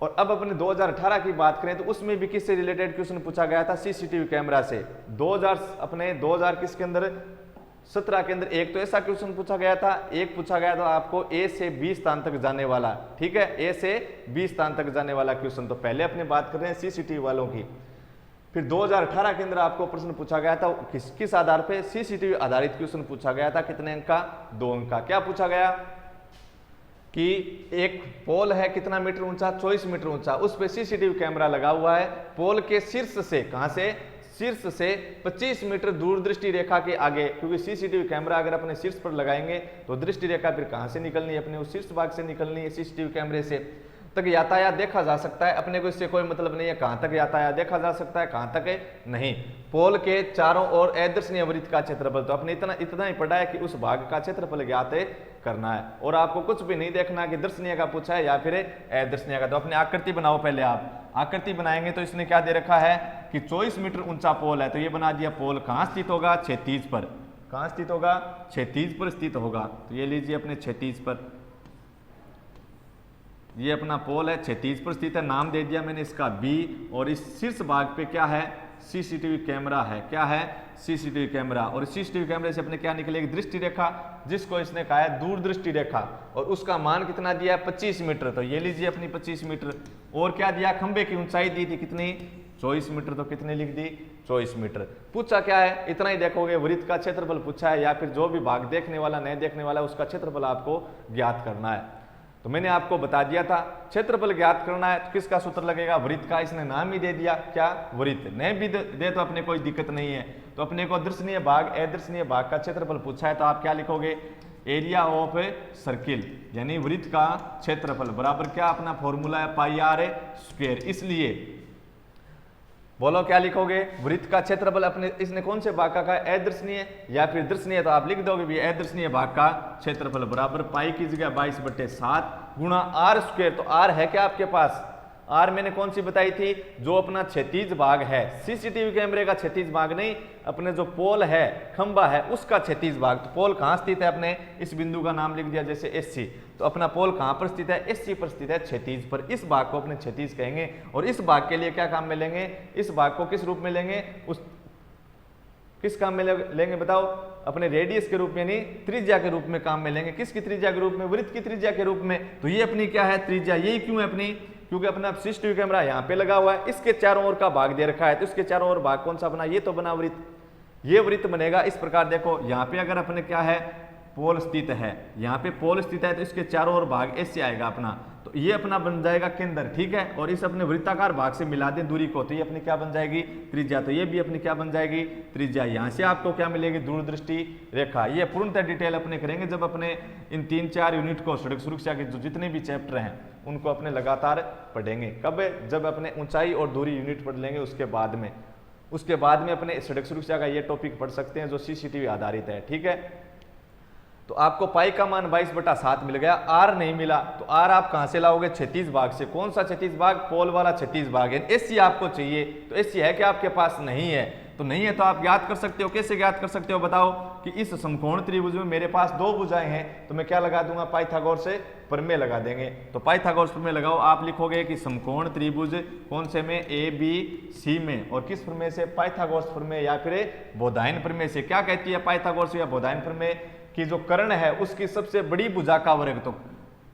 और अब अपने 2018 की बात करें तो उसमें भी किससे रिलेटेड क्वेश्चन पूछा गया था, सीसीटीवी कैमरा से। 2000 किसके अंदर 17 के अंदर एक तो ऐसा क्वेश्चन पूछा गया था, एक पूछा गया था आपको ए से बी स्थान तक जाने वाला। ठीक है, ए से बी स्थान तक जाने वाला क्वेश्चन। तो पहले अपने बात कर रहे हैं सीसीटीवी वालों की। फिर 2018 के अंदर आपको प्रश्न पूछा गया था किस आधार पे, सीसीटीवी आधारित क्वेश्चन पूछा गया था। कितने अंक का, 2 अंक का। क्या पूछा गया कि एक पोल है कितना मीटर ऊंचा, 24 मीटर ऊंचा, उस पे सीसीटीवी कैमरा लगा हुआ है। पोल के शीर्ष से, कहां से, शीर्ष से 25 मीटर दूरदृष्टि रेखा के आगे, क्योंकि सीसीटीवी कैमरा अगर अपने शीर्ष पर लगाएंगे तो दृष्टि रेखा फिर कहां से निकलनी है, अपने उस शीर्ष भाग से निकलनी है। सीसीटीवी कैमरे से तक यातायात देखा जा सकता है, अपने को इससे कोई मतलब नहीं है कहां तक यातायात देखा जा सकता है, कहां तक है नहीं। पोल के चारों ओर अदर्शनीय वृत्त का क्षेत्रफल, तो अपने इतना ही पढ़ा है कि उस भाग का क्षेत्रफल ज्ञात करना है, और आपको कुछ भी नहीं देखना कि दर्शनीय का पूछा है या फिर अदर्शनीय का। तो अपने आकृति बनाओ, पहले आप आकृति बनाएंगे तो इसने क्या दे रखा है कि 24 मीटर ऊंचा पोल है, तो ये बना दिया पोल कहां स्थित होगा, क्षैतिज पर। कहां स्थित होगा, क्षैतिज पर स्थित होगा। तो ये लीजिए अपने क्षैतिज पर, ये अपना पोल है, क्षैतिज पर स्थित है, नाम दे दिया मैंने इसका बी। और इस शीर्ष भाग पे क्या है, सीसीटीवी कैमरा है। क्या है, सीसीटीवी कैमरा। और सीसीटीवी कैमरे से अपने क्या निकलेगी, दृष्टि रेखा, जिसको इसने कहा है दूरदृष्टि रेखा, और उसका मान कितना दिया है, 25 मीटर। तो ये लीजिए अपनी 25 मीटर। और क्या दिया, खंबे की ऊंचाई दी थी कितनी, 24 मीटर। तो कितने लिख दी, 24 मीटर। पूछा क्या है, इतना ही देखोगे, वृत्त का क्षेत्रफल पूछा है, या फिर जो भी भाग देखने वाला नहीं देखने वाला उसका क्षेत्रफल आपको ज्ञात करना है। तो मैंने आपको बता दिया था क्षेत्रफल ज्ञात करना है तो किसका सूत्र लगेगा, वृत्त का। इसने नाम ही दे दिया क्या, वृत्त। नहीं भी दे तो अपने कोई दिक्कत नहीं है। तो अपने को दर्शनीय भाग अदर्शनीय भाग का क्षेत्रफल पूछा है, तो आप क्या लिखोगे, एरिया ऑफ सर्किल, यानी वृत्त का क्षेत्रफल बराबर क्या, अपना फॉर्मूला है पाई आर स्क्वायर। इसलिए बोलो क्या लिखोगे, वृत्त का क्षेत्रफल अपने इसने कौन से भाग का है, अदर्शनीय या फिर दर्शनीय, तो आप लिख दोगे भी अदर्शनीय भाग का क्षेत्रफल बराबर पाई की जगह 22/7 गुणा आर स्क्वायर। तो आर है क्या आपके पास, आर मैंने कौन सी बताई थी, जो अपना क्षैतिज भाग है, सीसीटीवी कैमरे का क्षैतिज भाग नहीं, अपने जो पोल है, खंबा है, उसका क्षैतिज भाग। तो पोल कहां स्थित है, अपने इस बिंदु का नाम लिख दिया जैसे एससी। तो अपना पोल कहां पर स्थित है, एससी पर स्थित है, क्षैतिज पर। इस भाग को अपने क्षैतिज कहेंगे। और इस भाग के लिए क्या काम में लेंगे, इस भाग को किस रूप में लेंगे, उस किस काम में लेंगे बताओ, अपने रेडियस के रूप में, नहीं त्रिज्या के रूप में काम में लेंगे। किसकी त्रिज्या के रूप में, वृत्त की त्रिज्या के रूप में। तो ये अपनी क्या है, त्रिज्या। यही क्यों है अपनी, क्योंकि अपना सीसीटीवी कैमरा यहाँ पे लगा हुआ है, इसके चारों ओर का भाग दे रखा है, तो इसके चारों ओर भाग कौन सा बना, ये तो बना वृत्त। ये वृत्त बनेगा इस प्रकार। देखो यहाँ पे अगर अपने क्या है, पोल स्थित है, यहाँ पे पोल स्थित है, तो इसके चारों ओर भाग ऐसे आएगा अपना, तो ये अपना बन जाएगा केंद्र। ठीक है, और इस अपने वृत्ताकार भाग से मिला दें दूरी को, तो ये अपनी क्या बन जाएगी, त्रिज्या। तो ये भी अपनी क्या बन जाएगी, त्रिज्या। यहाँ से आपको क्या मिलेगी, दूरदृष्टि रेखा। ये पूर्णतः डिटेल अपने करेंगे जब अपने इन 3-4 यूनिट को सड़क सुरक्षा के जो जितने भी चैप्टर हैं उनको अपने लगातार पढ़ेंगे। कब, जब अपने ऊंचाई और दूरी यूनिट पढ़ लेंगे उसके बाद में अपने सड़क सुरक्षा का ये टॉपिक पढ़ सकते हैं जो सीसीटीवी आधारित है। ठीक है, तो आपको पाई का मान 22/7 मिल गया, आर नहीं मिला, तो आर आप कहां से लाओगे, क्षैतिज भाग से। कौन सा क्षैतिज भाग, पोल वाला क्षैतिज भाग है। एससी आपको चाहिए, तो एससी है कि आपके पास नहीं है, तो नहीं है तो आप ज्ञात कर सकते हो। कैसे ज्ञात कर सकते हो बताओ, कि इस समकोण त्रिभुज में मेरे पास 2 भुजाएं हैं, तो मैं क्या लगा दूंगा, पाइथागोरस से प्रमेय लगा देंगे। तो पाइथागोरस प्रमेय लगाओ, आप लिखोगे कि समकोण त्रिभुज कौन से में, ए बी सी में, और किस प्रमेय से, पाइथागोरस प्रमेय या फिर बोधायन प्रमेय से। क्या कहती है पाइथागोरस या बोधायन प्रमेय, कि जो कर्ण है उसकी सबसे बड़ी भुजा का वर्ग, तो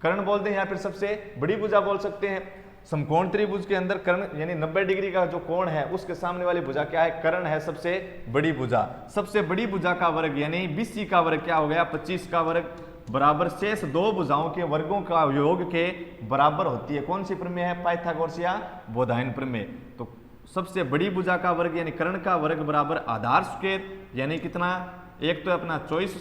कर्ण बोल दें या फिर सबसे बड़ी भुजा बोल सकते हैं। समकोण त्रिभुज के अंदर कर्ण यानी 90 डिग्री का जो कोण है उसके सामने वाली भुजा क्या है, कर्ण है, सबसे बड़ी भुजा। सबसे बड़ी भुजा का वर्ग यानी BC का वर्ग क्या हो गया, 25 का वर्ग बराबर शेष दो भुजाओं के वर्गों का योग के बराबर होती है। कौन सी प्रमेय है, पाइथागोरस या बोधायन प्रमेय। तो सबसे बड़ी भुजा का वर्ग यानी कर्ण का वर्ग बराबर आधार स्क्वायर यानी कितना, एक तो अपना चॉइस,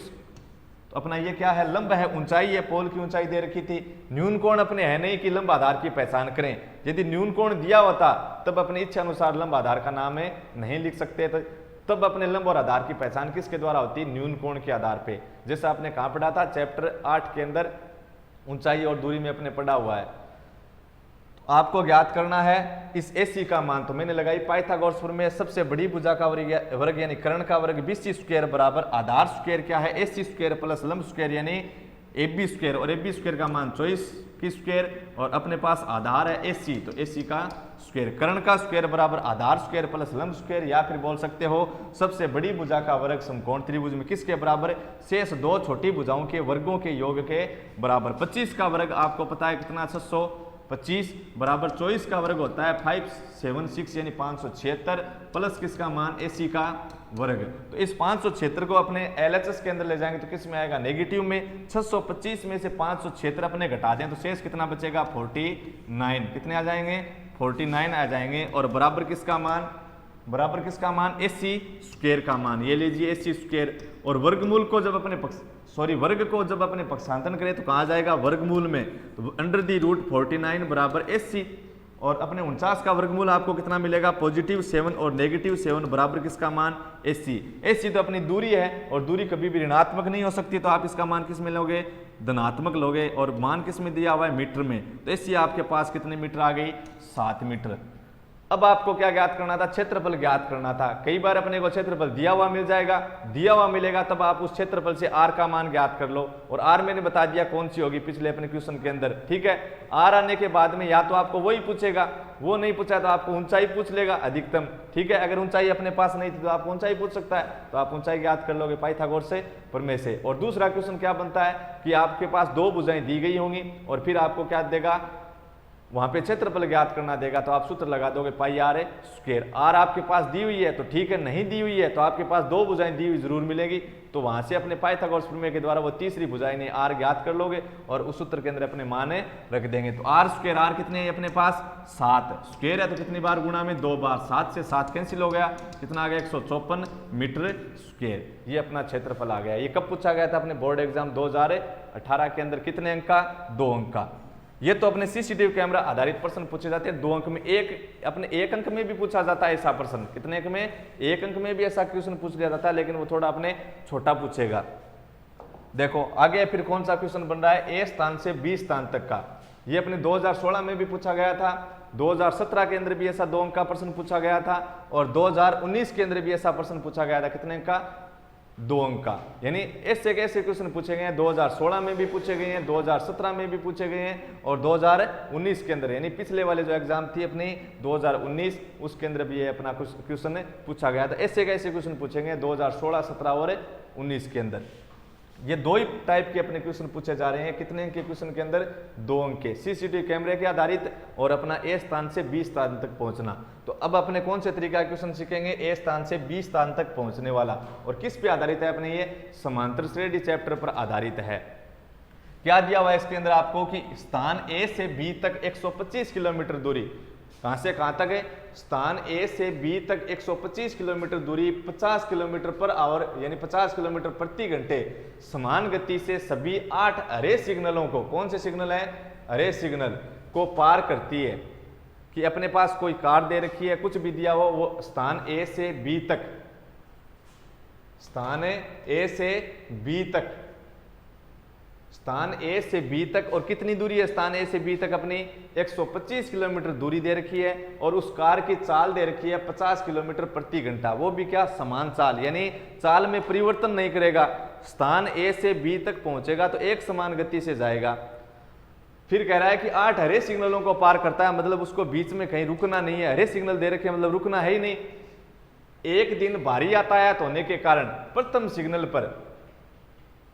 तो अपना ये क्या है, लंब है, ऊंचाई है, पोल की ऊंचाई दे रखी थी। न्यून कोण अपने है नहीं कि लंब आधार की पहचान करें, यदि न्यून कोण दिया होता तब अपनी इच्छा अनुसार लंब आधार का नाम है नहीं लिख सकते, तो तब अपने लंब और आधार की पहचान किसके द्वारा होती है, न्यून कोण के आधार पे। जैसा आपने कहां पढ़ा था, चैप्टर 8 के अंदर ऊंचाई और दूरी में अपने पढ़ा हुआ है। आपको ज्ञात करना है इस AC का मान, तो मैंने लगाई पाइथागोरस प्रमेय। सबसे बड़ी भुजा का वर्ग यानी कर्ण का वर्ग BC स्क्वायर बराबर आधार स्क्वायर क्या है, AC स्क्वायर प्लस लंब स्क्वायर यानी AB स्क्वायर, और AB स्क्वायर का मान 24 की स्क्वायर, और अपने पास आधार है AC, तो AC का स्क्वायर। कर्ण का स्क्वायर बराबर आधार स्क्वायर प्लस लंब स्क्वायर, या फिर बोल सकते हो सबसे बड़ी भुजा का वर्ग समकोण त्रिभुज में किसके बराबर, शेष दो छोटी भुजाओं के वर्गों के योग के बराबर। 25 का वर्ग आपको पता है कितना, 625 बराबर 24 का वर्ग होता है 576 यानी 576 प्लस किसका मान, AC का वर्ग। तो इस 576 को अपने LHS के अंदर ले जाएंगे तो किस में आएगा, नेगेटिव में। 625 में से 576 अपने घटा दें तो शेष कितना बचेगा, 49। कितने आ जाएंगे, 49 आ जाएंगे। और बराबर किसका मान, बराबर किसका मान, AC स्क्वायर का मान। ये लीजिए AC स्क्वायर, और वर्गमूल को जब अपने वर्ग को जब अपने पक्षांतरण करें तो कहाँ जाएगा, वर्गमूल में। तो अंडर दी रूट 49 बराबर AC, और अपने 49 का वर्गमूल आपको कितना मिलेगा, +7 और -7 बराबर किसका मान, AC। AC तो अपनी दूरी है, और दूरी कभी भी ऋणात्मक नहीं हो सकती, तो आप इसका मान किस में लोगे, धनात्मक लोगे, और मान किस में दिया हुआ है, मीटर में। तो AC आपके पास कितने मीटर आ गई, 7 मीटर। अब आपको क्या ज्ञात करना था, क्षेत्रफल ज्ञात करना था। कई बार अपने को क्षेत्रफल दिया हुआ मिल जाएगा, दिया हुआ मिलेगा तब आप उस क्षेत्रफल से R का मान ज्ञात कर लो, और R मैंने बता दिया कौन सी होगी पिछले अपने क्वेश्चन के अंदर, ठीक है। R आने के बाद में या तो आपको वही पूछेगा, वो नहीं पूछा तो आपको ऊंचाई पूछ लेगा अधिकतम, ठीक है। अगर ऊंचाई अपने पास नहीं थी तो आपको ऊंचाई पूछ सकता है, तो आप ऊंचाई ज्ञात कर लोगे पाइथागोरस से प्रमेय से। और दूसरा क्वेश्चन क्या बनता है कि आपके पास दो भुजाएं दी गई होंगी, और फिर आपको क्या देगा, वहां पे क्षेत्रफल ज्ञात करना देगा, तो आप सूत्र लगा दोगे πr स्क्वायर। R आपके पास दी हुई है तो ठीक है, नहीं दी हुई है तो आपके पास दो भुजाएं दी हुई जरूर मिलेगी, तो वहां से अपने पाइथागोरस प्रमेय के द्वारा वो तीसरी भुजाएं ने R ज्ञात कर लोगे, और उस सूत्र के अंदर अपने मान रख देंगे। तो R स्क्वायर, R कितने है अपने पास, 7 स्क्वायर है, तो कितनी बार गुणा में, 2 बार। 7 से 7 कैंसिल हो गया, कितना आ गया, 154 मीटर स्क्वायर। ये अपना क्षेत्रफल आ गया। ये कब पूछा गया था अपने बोर्ड एग्जाम 2018 के अंदर, कितने अंक का, 2 अंक का। ये तो अपने CCTV कैमरा आधारित प्रश्न पूछे जाते हैं 2 अंक में। अपने 1 अंक में भी पूछा जाता है ऐसा प्रश्न, कितने अंक में, 1 अंक में भी ऐसा क्वेश्चन पूछ लिया जाता है, लेकिन वो थोड़ा अपने छोटा पूछेगा। देखो आगे फिर कौन सा क्वेश्चन बन रहा है, A स्थान से B स्थान तक का। ये अपने 2016 में भी पूछा गया था, 2017 के अंदर भी ऐसा 2 अंक का प्रश्न पूछा गया था, और 2019 के अंदर भी ऐसा प्रश्न पूछा गया था, कितने अंक का, 2 अंक का। यानी ऐसे कैसे क्वेश्चन पूछे गए हैं, 2016 में भी पूछे गए हैं, 2017 में भी पूछे गए हैं, और 2019 के अंदर, यानी पिछले वाले जो एग्जाम थी अपनी 2019 उसके अंदर भी ये अपना कुछ क्वेश्चन पूछा गया था। ऐसे कैसे क्वेश्चन पूछे गए 2016, 17 और 19 के अंदर। ये 2 ही टाइप के अपने क्वेश्चन पूछे जा रहे हैं, कितने अंक के क्वेश्चन के अंदर, 2 अंक के। CCTV कैमरे के आधारित, और अपना A स्थान से B स्थान तक पहुंचना। तो अब अपने कौन से तरीका के क्वेश्चन सीखेंगे, A स्थान से B स्थान तक पहुंचने वाला, और किस पे आधारित है अपने, ये समांतर श्रेणी चैप्टर पर आधारित है। क्या दिया हुआ है इसके अंदर आपको कि स्थान A से B तक 125 किलोमीटर दूरी, कहां से कहां तक है, स्थान A से B तक 125 किलोमीटर दूरी 50 किलोमीटर पर आवर यानी 50 किलोमीटर प्रति घंटे समान गति से सभी 8 हरे सिग्नलों को, कौन से सिग्नल है, हरे सिग्नल को पार करती है। कि अपने पास कोई कार दे रखी है, कुछ भी दिया हो, वो स्थान A से B तक, स्थान A से B तक, स्थान A से B तक, और कितनी दूरी है स्थान A से B तक अपनी, 125 किलोमीटर दूरी दे रखी है, और उस कार की चाल दे रखी है 50 किलोमीटर प्रति घंटा, वो भी क्या, समान चाल, यानी चाल में परिवर्तन नहीं करेगा। स्थान A से B तक पहुंचेगा तो एक समान गति से जाएगा। फिर कह रहा है कि 8 हरे सिग्नलों को पार करता है, मतलब उसको बीच में कहीं रुकना नहीं है, हरे सिग्नल दे रखे मतलब रुकना है ही नहीं। एक दिन भारी यातायात होने के कारण प्रथम सिग्नल पर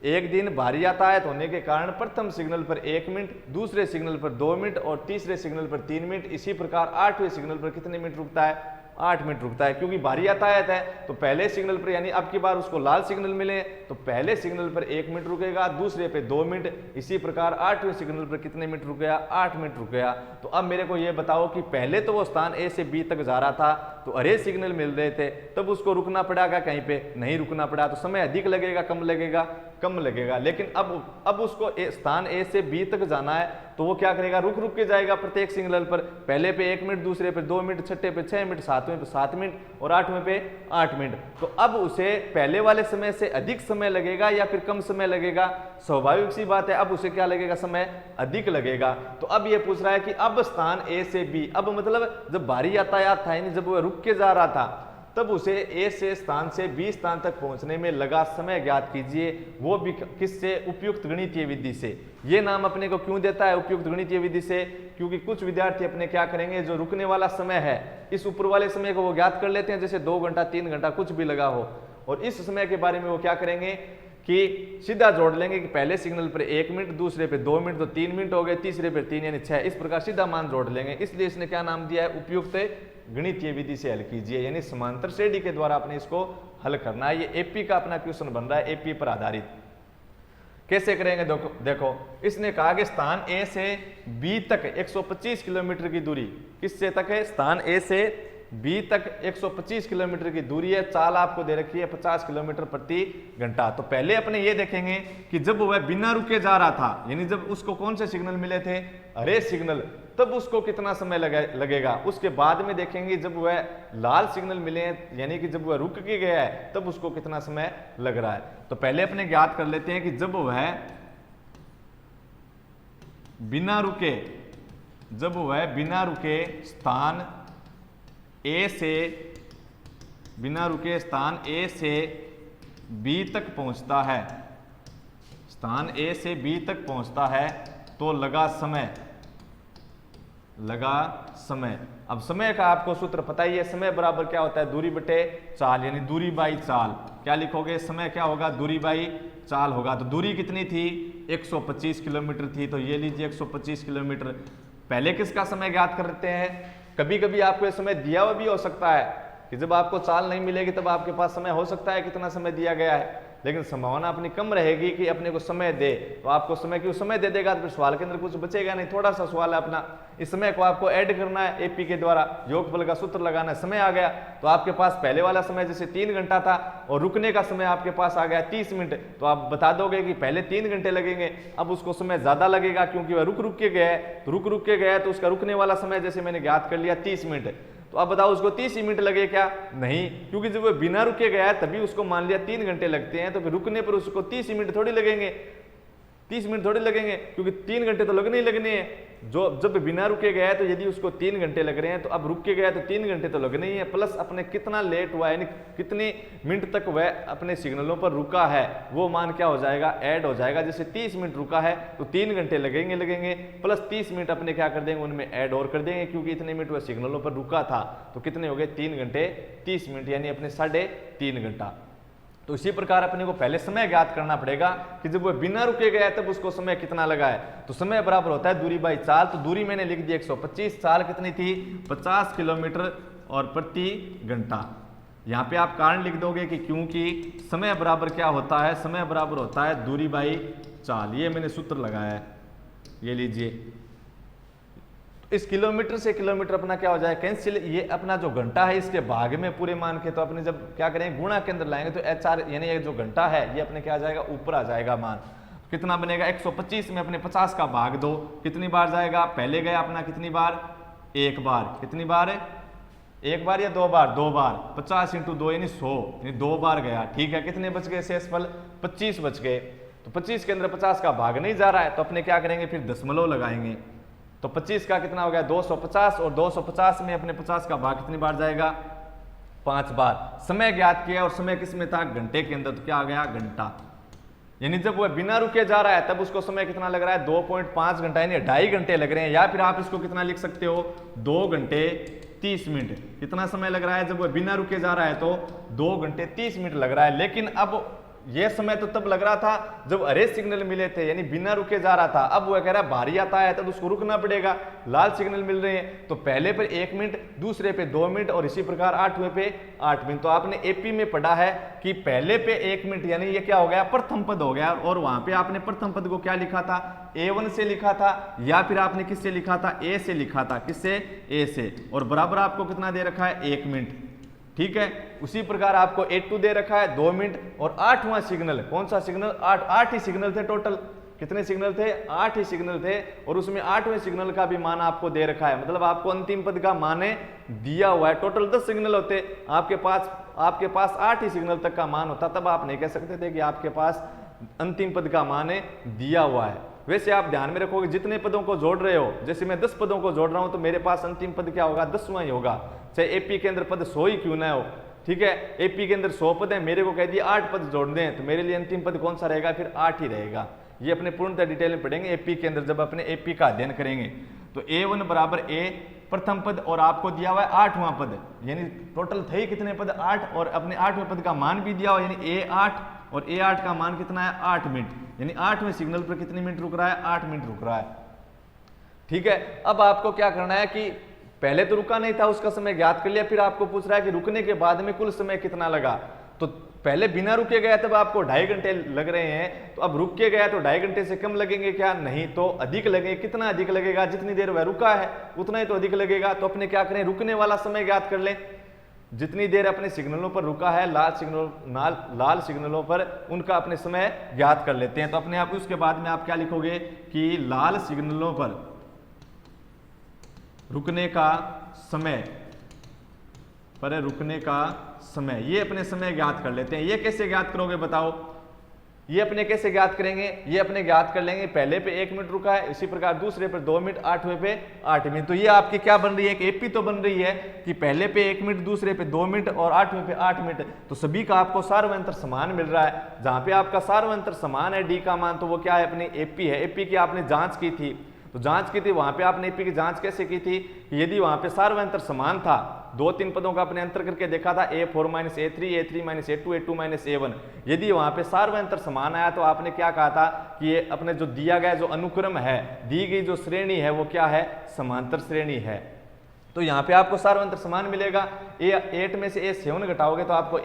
एक दिन भारी यातायात होने के कारण प्रथम सिग्नल पर 1 मिनट, दूसरे सिग्नल पर 2 मिनट और तीसरे सिग्नल पर 3 मिनट, इसी प्रकार 8वें सिग्नल पर कितने मिनट रुकता है? 8 मिनट रुकता है। क्योंकि भारी यातायात है तो पहले सिग्नल पर, यानी अब की बार उसको लाल सिग्नल मिले तो पहले सिग्नल पर 1 मिनट रुकेगा, दूसरे पे 2 मिनट, इसी प्रकार 8वें सिग्नल पर कितने मिनट रुक गया? 8 मिनट रुक गया। तो अब मेरे को ये बताओ कि पहले तो वो स्थान ए से बी तक जा रहा था तो अरे सिग्नल मिल रहे थे, तब उसको रुकना पड़ेगा, कहीं पे नहीं रुकना पड़ा, तो समय अधिक लगेगा कम लगेगा? कम लगेगा। लेकिन अब उसको स्थान ए से बी तक जाना है तो वो क्या करेगा? रुक रुक के जाएगा प्रत्येक सिग्नल पर, पहले पे 1 मिनट, दूसरे पे 2 मिनट, छठे पे 6 मिनट, सातवें पे 7 मिनट और 8वें पे 8 मिनट। तो अब उसे पहले वाले समय से अधिक समय लगेगा या फिर कम समय लगेगा? स्वाभाविक सी बात है, अब उसे क्या लगेगा? समय अधिक लगेगा। तो अब ये पूछ रहा है कि अब स्थान ए से बी, अब मतलब जब भारी यातायात था, यानी जब वह रुक के जा रहा था, तब उसे ए से स्थान से बी स्थान तक पहुंचने में लगा समय ज्ञात कीजिए, वो भी किससे? उपयुक्त गणितीय विधि से। ये नाम अपने को क्यों देता है उपयुक्त गणितीय विधि से? क्योंकि कुछ विद्यार्थी अपने क्या करेंगे, जो रुकने वाला समय है इस ऊपर वाले समय को वो ज्ञात कर लेते हैं, जैसे 2 घंटा 3 घंटा कुछ भी लगा हो, और इस समय के बारे में वो क्या करेंगे कि सीधा जोड़ लेंगे कि पहले सिग्नल पर 1 मिनट, दूसरे पे 2 मिनट, तो 3 मिनट हो गए, तीसरे पे 3 यानी 6, इस प्रकार सीधा मान जोड़ लेंगे। इसलिए इसने क्या नाम दिया है? उपयुक्त गणितीय विधि से हल कीजिए, यानी समांतर श्रेणी के द्वारा अपने इसको हल करना है। ये एपी का अपना क्वेश्चन बन रहा है, एपी पर आधारित। कैसे करेंगे? देखो इसने कहा कि स्थान ए से बी तक 125 किलोमीटर की दूरी, किससे तक है? स्थान ए से बी तक 125 किलोमीटर की दूरी है, चाल आपको दे रखी है 50 किलोमीटर प्रति घंटा। तो पहले अपने ये देखेंगे कि जब वह बिना रुके जा रहा था, यानी जब उसको कौन से सिग्नल मिले थे? अरे सिग्नल, तब उसको कितना समय लगेगा। उसके बाद में देखेंगे जब वह लाल सिग्नल मिले हैं, यानी कि जब वह रुक के गया है, तब उसको कितना समय लग रहा है। तो पहले अपने ज्ञात कर लेते हैं कि जब वह बिना रुके स्थान ए से बी तक पहुंचता है, स्थान ए से बी तक पहुंचता है तो लगा समय। अब समय का आपको सूत्र पता ही है, समय बराबर क्या होता है? दूरी बटे चाल, यानी दूरी बाई चाल। क्या लिखोगे? समय क्या होगा? दूरी बाई चाल होगा। तो दूरी कितनी थी? 125 किलोमीटर थी, तो ये लीजिए 125 किलोमीटर। पहले किसका समय ज्ञात करते हैं? कभी कभी आपको ये समय दिया हुआ भी हो सकता है कि जब आपको चाल नहीं मिलेगी तब आपके पास समय हो सकता है कितना समय दिया गया है, लेकिन संभावना अपनी कम रहेगी कि अपने को समय दे। तो आपको समय क्यों समय दे देगा तो फिर सवाल के अंदर कुछ बचेगा नहीं, थोड़ा सा सवाल है अपना, इस समय को आपको ऐड करना है, एपी के द्वारा योगफल का सूत्र लगाना है। समय आ गया तो आपके पास पहले वाला समय जैसे 3 घंटा था और रुकने का समय आपके पास आ गया 30 मिनट, तो आप बता दोगे कि पहले 3 घंटे लगेंगे, अब उसको समय ज्यादा लगेगा क्योंकि वह रुक के गया है। तो रुक के गया है तो उसका रुकने वाला समय जैसे मैंने ज्ञात कर लिया 30 मिनट। तो अब बताओ उसको 30 मिनट लगे क्या? नहीं, क्योंकि जब वो बिना रुके गया है तभी उसको मान लिया 3 घंटे लगते हैं, तो फिर रुकने पर उसको 30 मिनट थोड़ी लगेंगे, 30 मिनट थोड़ी लगेंगे, क्योंकि 3 घंटे तो लगने ही लगने हैं। जब बिना रुके गया है तो यदि उसको 3 घंटे लग रहे हैं तो अब रुक के गया तो 3 घंटे तो लगने ही है, प्लस अपने कितना लेट हुआ है, यानी कितने मिनट तक वह अपने सिग्नलों पर रुका है, वो मान क्या हो जाएगा? ऐड हो जाएगा। जैसे 30 मिनट रुका है तो 3 घंटे लगेंगे प्लस 30 मिनट अपने क्या कर देंगे? उनमें ऐड और कर देंगे, क्योंकि इतने मिनट वह सिग्नलों पर रुका था। तो कितने हो गए? 3 घंटे 30 मिनट, यानी अपने 3.5 घंटा। तो इसी प्रकार अपने को पहले समय ज्ञात करना पड़ेगा कि जब वह बिना रुके गया तब उसको समय कितना लगा है। तो समय बराबर होता है दूरी बाई चाल। तो दूरी मैंने लिख दी 125, चाल कितनी थी? 50 किलोमीटर और प्रति घंटा। यहाँ पे आप कारण लिख दोगे कि क्योंकि समय बराबर क्या होता है? समय बराबर होता है दूरी बाई चाल। ये मैंने सूत्र लगाया है, ये लीजिए। इस किलोमीटर से किलोमीटर अपना क्या हो जाए? कैंसिल। ये अपना जो घंटा है इसके भाग में पूरे मान के, तो अपने जब क्या करेंगे? गुणा के अंदर लाएंगे तो HR यानी ये जो घंटा है ये अपने क्या आ जाएगा? ऊपर आ जाएगा मान। कितना बनेगा? 125 में अपने 50 का भाग दो, कितनी बार जाएगा? पहले गया अपना कितनी बार? 1 बार। कितनी बार है? 1 बार या 2 बार? 2 बार। 50 × 2 यानी 100, यानी 2 बार गया। ठीक है, कितने बच गए शेषफल? 25 बच गए। तो 25 के अंदर 50 का भाग नहीं जा रहा है तो अपने क्या करेंगे? फिर दशमलव लगाएंगे। तो 25 का कितना हो गया? 250, और 250 में अपने 50 का भाग कितनी बार जाएगा? 5 बार। समय ज्ञात किया और समय किस में था? घंटे के अंदर। तो क्या आ गया? घंटा। यानी जब वह बिना रुके जा रहा है तब उसको समय कितना लग रहा है? 2.5 घंटा, यानी 2.5 घंटे लग रहे हैं। या फिर आप इसको कितना लिख सकते हो? 2 घंटे 30 मिनट। कितना समय लग रहा है? जब वह बिना रुके जा रहा है तो 2 घंटे 30 मिनट लग रहा है। लेकिन अब ये समय तो तब लग रहा था जब हरे सिग्नल मिले थे, यानी बिना रुके जा रहा था। अब वो कह रहा है भारी आता है तो उसको रुकना पड़ेगा, लाल सिग्नल मिल रहे हैं तो पहले पे 1 मिनट, दूसरे पे 2 मिनट और इसी प्रकार 8वें पे 8 मिनट। तो आपने एपी में पढ़ा है कि पहले पे 1 मिनट, यानी ये क्या हो गया, प्रथम पद हो गया। और वहां पे आपने प्रथम पद को क्या लिखा था, A1 से लिखा था, या फिर आपने किससे लिखा था, A से लिखा था। किससे, A से। और बराबर आपको कितना दे रखा है, 1 मिनट। ठीक है, उसी प्रकार आपको A2 दे रखा है 2 मिनट। और 8वां सिग्नल, कौन सा सिग्नल, 8 ही सिग्नल थे टोटल। कितने सिग्नल थे, 8 ही सिग्नल थे। और उसमें 8वें सिग्नल का भी मान आपको दे रखा है, मतलब आपको अंतिम पद का मान दिया हुआ है। टोटल 10 सिग्नल होते, आपके पास 8 ही सिग्नल तक का मान होता, तब आप नहीं कह सकते थे कि आपके पास अंतिम पद का मान दिया हुआ है। वैसे आप ध्यान में रखोगे जितने पदों को जोड़ रहे हो, जैसे मैं 10 पदों को जोड़ रहा हूं तो मेरे पास अंतिम पद क्या होगा, 10वां ही होगा, चाहे एपी के अंदर पद 100 ही क्यों ना हो। ठीक है, एपी के अंदर 100 पद है, मेरे को कह दिया 8 पद जोड़ दें, तो मेरे लिए अंतिम पद कौन सा रहेगा, फिर 8 ही रहेगा। ये अपने पूर्णतः डिटेल में पढ़ेंगे एपी के अंदर, जब अपने एपी का अध्ययन करेंगे। तो A1 बराबर A प्रथम पद, और आपको दिया हुआ है 8वां पद, यानी टोटल थे कितने पद, 8, और अपने 8वें पद का मान भी दिया हुआ, यानी A8, और A8 का मान कितना है, 8 मिनट, यानी 8वें सिग्नल पर कितने मिनट रुक रहा है, 8 मिनट रुक रहा है। ठीक है, अब आपको क्या करना है कि पहले तो रुका नहीं था, उसका समय ज्ञात कर लिया, फिर आपको पूछ रहा है कि रुकने के बाद में कुल समय कितना लगा। तो पहले बिना रुके गया तब आपको 2.5 घंटे लग रहे हैं, तो अब रुक के गया तो 2.5 घंटे से कम लगेंगे क्या, नहीं, तो अधिक लगेंगे। कितना अधिक लगेगा, जितनी देर वह रुका है उतना ही तो अधिक लगेगा। तो अपने क्या करें, रुकने वाला समय ज्ञात कर लें। जितनी देर अपने सिग्नलों पर रुका है, लाल सिग्नलों पर, उनका अपने समय ज्ञात कर लेते हैं। तो अपने आप उसके बाद में आप क्या लिखोगे कि लाल सिग्नलों पर रुकने का समय, ये अपने समय ज्ञात कर लेते हैं। ये कैसे ज्ञात करोगे बताओ, ये अपने कैसे ज्ञात करेंगे, ये अपने ज्ञात कर लेंगे, पहले पे 1 मिनट रुका है, इसी प्रकार दूसरे पर 2 मिनट, 8वें पे 8 मिनट। तो ये आपकी क्या बन रही है, एक एपी तो बन रही है कि पहले पे 1 मिनट, दूसरे पे 2 मिनट और 8वें पे 8 मिनट। तो सभी का आपको सार्वंतर समान मिल रहा है। जहां पे आपका सार्वंतर समान है डी का मान, तो वो क्या है, अपनी एपी है। एपी की आपने जांच की थी, तो जांच की थी, वहां पे आपने एपी की जांच कैसे की थी, यदि वहां पे सार्वंतर समान था, 2-3 पदों का अपने अंतर करके देखा था, A4 - A3, A3 - A2, A2 - A1। यदि वहां पे सार्वंतर समान आया तो आपने क्या कहा था कि ये अपने जो दिया गया जो अनुक्रम है, दी गई जो श्रेणी है, वो क्या है, समांतर श्रेणी है। तो यहाँ पे आपको सार्वंतर समान मिलेगा। A8 में से A7 घटाओगे तो आपको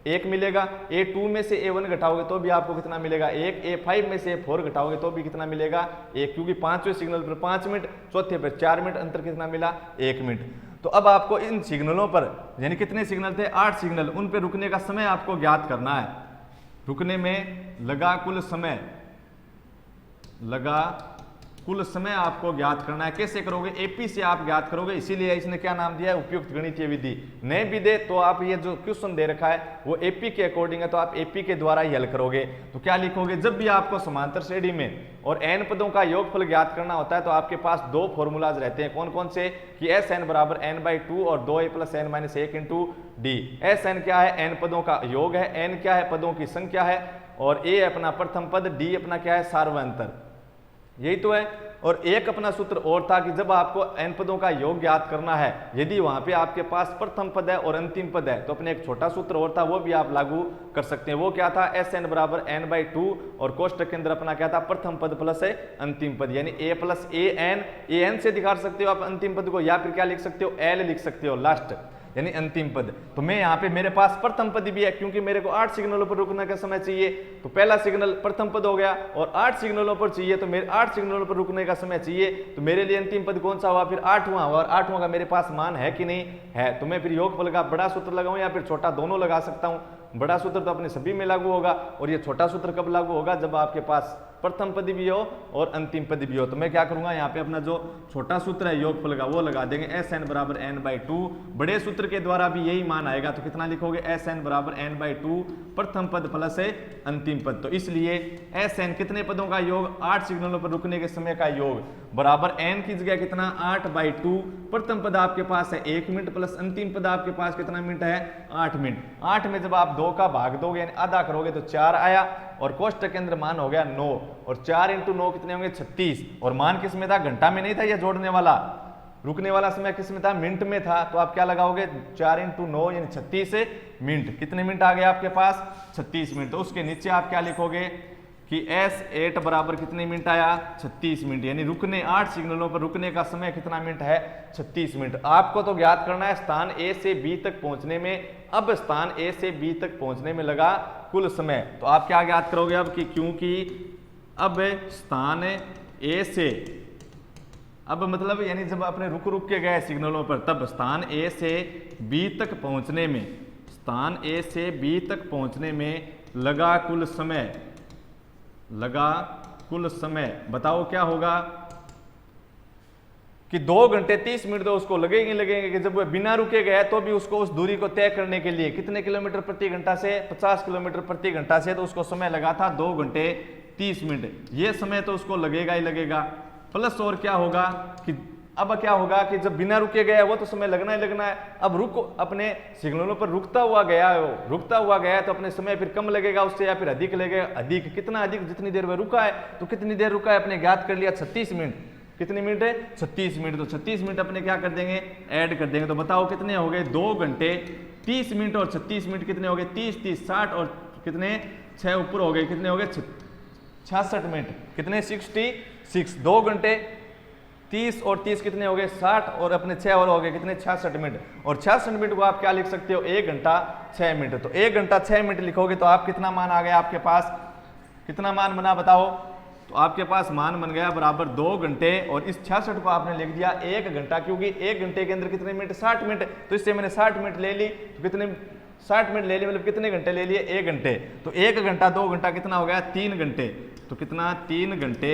एक मिलेगा, A2 में से A1 घटाओगे तो भी आपको कितना मिलेगा, 1, A5 में से A4 घटाओगे तो भी कितना मिलेगा, 1, क्योंकि 5वें सिग्नल पर 5 मिनट, चौथे पर 4 मिनट, अंतर कितना मिला, 1 मिनट। तो अब आपको इन सिग्नलों पर, यानी कितने सिग्नल थे, 8 सिग्नल, उन पर रुकने का समय आपको ज्ञात करना है। रुकने में लगा कुल समय आपको ज्ञात करना है। कैसे करोगे, एपी से आप ज्ञात करोगे, इसीलिए इसने क्या नाम दिया है, उपयुक्त गणितीय विधि। नहीं भी दे तो आप ये जो क्वेश्चन दे रखा है वो एपी के अकॉर्डिंग है, तो आप एपी के द्वारा ही हल करोगे। तो क्या लिखोगे, जब भी आपको समांतर श्रेणी में और n पदों का योगफल ज्ञात करना होता है तो आपके पास 2 फॉर्मूलाज रहते हैं। कौन कौन से, कि Sn बराबर n/2 और 2a + n - 1 × d। Sn क्या है, n पदों का योग है, n क्या है, पदों की संख्या है, और a अपना प्रथम पद, d अपना क्या है, सार्वंतर, यही तो है। और एक अपना सूत्र और था कि जब आपको n पदों का योग ज्ञात करना है, यदि वहां पे आपके पास प्रथम पद है और अंतिम पद है, तो अपने एक छोटा सूत्र और था, वो भी आप लागू कर सकते हैं। वो क्या था, Sn बराबर n/2, और कोष्टक के अंदर अपना क्या था, प्रथम पद प्लस है अंतिम पद, यानी a + an से दिखा सकते हो आप अंतिम पद को, या फिर क्या लिख सकते हो, l लिख सकते हो लास्ट, यानी अंतिम पद। तो मैं यहाँ पे मेरे पास प्रथम पद भी है, क्योंकि मेरे को 8 सिग्नलों पर रुकने का समय चाहिए, तो पहला सिग्नल प्रथम पद हो गया, और 8 सिग्नलों पर चाहिए तो मेरे 8 सिग्नलों पर रुकने का समय चाहिए, तो मेरे लिए अंतिम पद कौन सा हुआ, फिर 8वां हुआ। और 8वां का मेरे पास मान है कि नहीं है, तो मैं फिर योगफल का बड़ा सूत्र लगाऊं या फिर छोटा, दोनों लगा सकता हूं। बड़ा सूत्र तो अपने सभी में लागू होगा, और ये छोटा सूत्र कब लागू होगा, जब आपके पास प्रथम पद भी हो और अंतिम पद भी हो। तो मैं क्या करूंगा, यहाँ पे अपना जो छोटा सूत्र है योगफल का वो लगा देंगे, Sn बराबर n/2। बड़े सूत्र के द्वारा भी यही मान आएगा, तो कितना लिखोगे, Sn बराबर n/2 प्रथम पद प्लस है अंतिम पद। तो इसलिए Sn कितने पदों का योग, 8 सिग्नलों पर रुकने के समय का योग, बराबर n की जगह कितना, 8/2। प्रथम पद आपके पास है 1 मिनट, प्लस अंतिम पद आपके पास कितना मिनट है, 8 मिनट। 8 में जब आप 2 का भाग दोगे, यानी आधा करोगे, तो 4 आया, और कोष्टक के अंदर मान हो गया 9, और 4 × 9 कितने होंगे, 36। और मान किस में था, घंटा में नहीं था यह जोड़ने वाला, रुकने वाला समय किस में था, मिनट में था। तो आप क्या लगाओगे, 4 × 9 यानी 36 से मिनट। कितने मिनट आ गए आपके पास? 36 मिनट। तो उसके नीचे आप क्या लिखोगे कि S8 बराबर कितने मिनट आया? 36 मिनट। यानी रुकने 8 सिग्नलों पर रुकने का समय कितना मिनट है? 36 मिनट। आपको तो ज्ञात करना है स्थान A से B तक पहुंचने में, अब स्थान A से B तक पहुंचने में लगा कुल समय। तो आप क्या ज्ञात करोगे अब कि क्योंकि अब स्थान A से, अब मतलब यानी जब अपने रुक रुक के गए सिग्नलों पर, तब स्थान A से B तक पहुंचने में, स्थान A से B तक पहुंचने में लगा कुल समय, लगा कुल समय। बताओ क्या होगा कि 2 घंटे 30 मिनट तो उसको लगेंगे लगेंगे कि जब वह बिना रुके गया तो भी उसको उस दूरी को तय करने के लिए कितने किलोमीटर प्रति घंटा से? 50 किलोमीटर प्रति घंटा से, तो उसको समय लगा था 2 घंटे 30 मिनट। ये समय तो उसको लगेगा ही लगेगा। प्लस और क्या होगा कि अब क्या होगा कि जब बिना रुके गया वो तो समय लगना ही लगना है। अब रुक अपने सिग्नलों पर रुकता हुआ गया है, वो रुकता हुआ गया है तो अपने समय फिर कम लगेगा उससे या फिर अधिक लगेगा। अधिक कितना? अधिक जितनी देर वह रुका है। तो कितनी देर रुका है अपने ज्ञात कर लिया? 36 मिनट। कितने मिनट है? 36 मिनट। तो 36 मिनट अपने क्या कर देंगे? ऐड कर देंगे। तो बताओ कितने हो गए? 2 घंटे 30 मिनट और 36 मिनट कितने हो गए? 30 30 60 और कितने 6 ऊपर हो गए, कितने हो गए? 66 मिनट। कितने? 66। 2 घंटे 30 और 30 कितने हो गए? 60 और अपने 6 और हो गए कितने? 66 मिनट। और 66 मिनट को आप क्या लिख सकते हो? 1 घंटा 6 मिनट। तो 1 घंटा 6 मिनट लिखोगे तो आप कितना मान आ गया आपके पास? कितना मान बना बताओ? तो आपके पास मान बन गया बराबर 2 घंटे और इस 66 को आपने लिख दिया 1 घंटा, क्योंकि 1 घंटे के अंदर कितने मिनट? 60 मिनट। तो इससे मैंने 60 मिनट ले ली। तो कितने 60 मिनट ले ली मतलब कितने घंटे ले लिए? 1 घंटे। तो 1 घंटा 2 घंटा कितना हो गया? 3 घंटे। तो कितना? 3 घंटे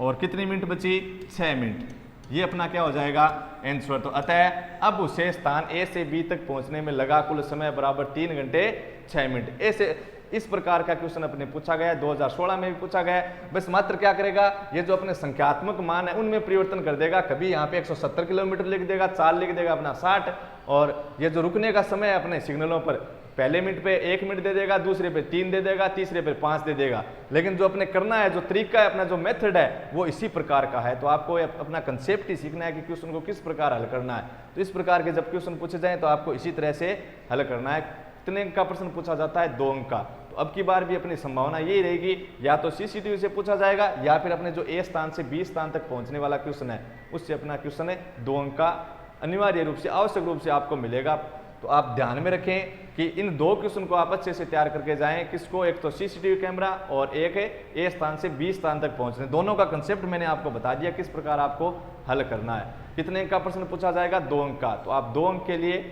और कितनी मिनट बची? 6 मिनट। ये अपना क्या हो जाएगा? आंसर। तो अतः अब उसे स्थान A से B तक पहुंचने में लगा कुल समय बराबर 3 घंटे 6 मिनट। ऐसे इस प्रकार का क्वेश्चन अपने पूछा गया है, 2016 में भी पूछा गया है। बस मात्र क्या करेगा, ये जो अपने संख्यात्मक मान है उनमें परिवर्तन कर देगा। कभी यहाँ पे 170 किलोमीटर लिख देगा, 4 लिख देगा अपना 60, और ये जो रुकने का समय है अपने सिग्नलों पर, पहले मिनट पे 1 मिनट दे देगा, दूसरे पे 3 दे देगा, तीसरे पे 5 दे देगा। लेकिन जो अपने करना है, जो तरीका है, अपना जो मेथड है, वो इसी प्रकार का है। तो आपको अपना कंसेप्ट ही सीखना है कि क्वेश्चन को किस प्रकार हल करना है। तो इस प्रकार के जब क्वेश्चन पूछे जाए तो आपको इसी तरह से हल करना है। कितने अंक का प्रश्न पूछा जाता है? 2 अंक का। तो अब की बार भी अपनी संभावना यही रहेगी, या तो सीसीटीवी से पूछा जाएगा या फिर अपने जो ए स्थान से बी स्थान तक पहुंचने वाला क्वेश्चन है उससे अपना क्वेश्चन है 2 अंक का अनिवार्य रूप से, आवश्यक रूप से आपको मिलेगा। तो आप ध्यान में रखें कि इन 2 क्वेश्चन को आप अच्छे से तैयार करके जाएं। किसको? एक तो सीसीटीवी कैमरा और एक है ए स्थान से बी स्थान तक पहुंचने। दोनों का कंसेप्ट मैंने आपको बता दिया किस प्रकार आपको हल करना है। कितने अंक का प्रश्न पूछा जाएगा? 2 अंक का। तो आप 2 अंक के लिए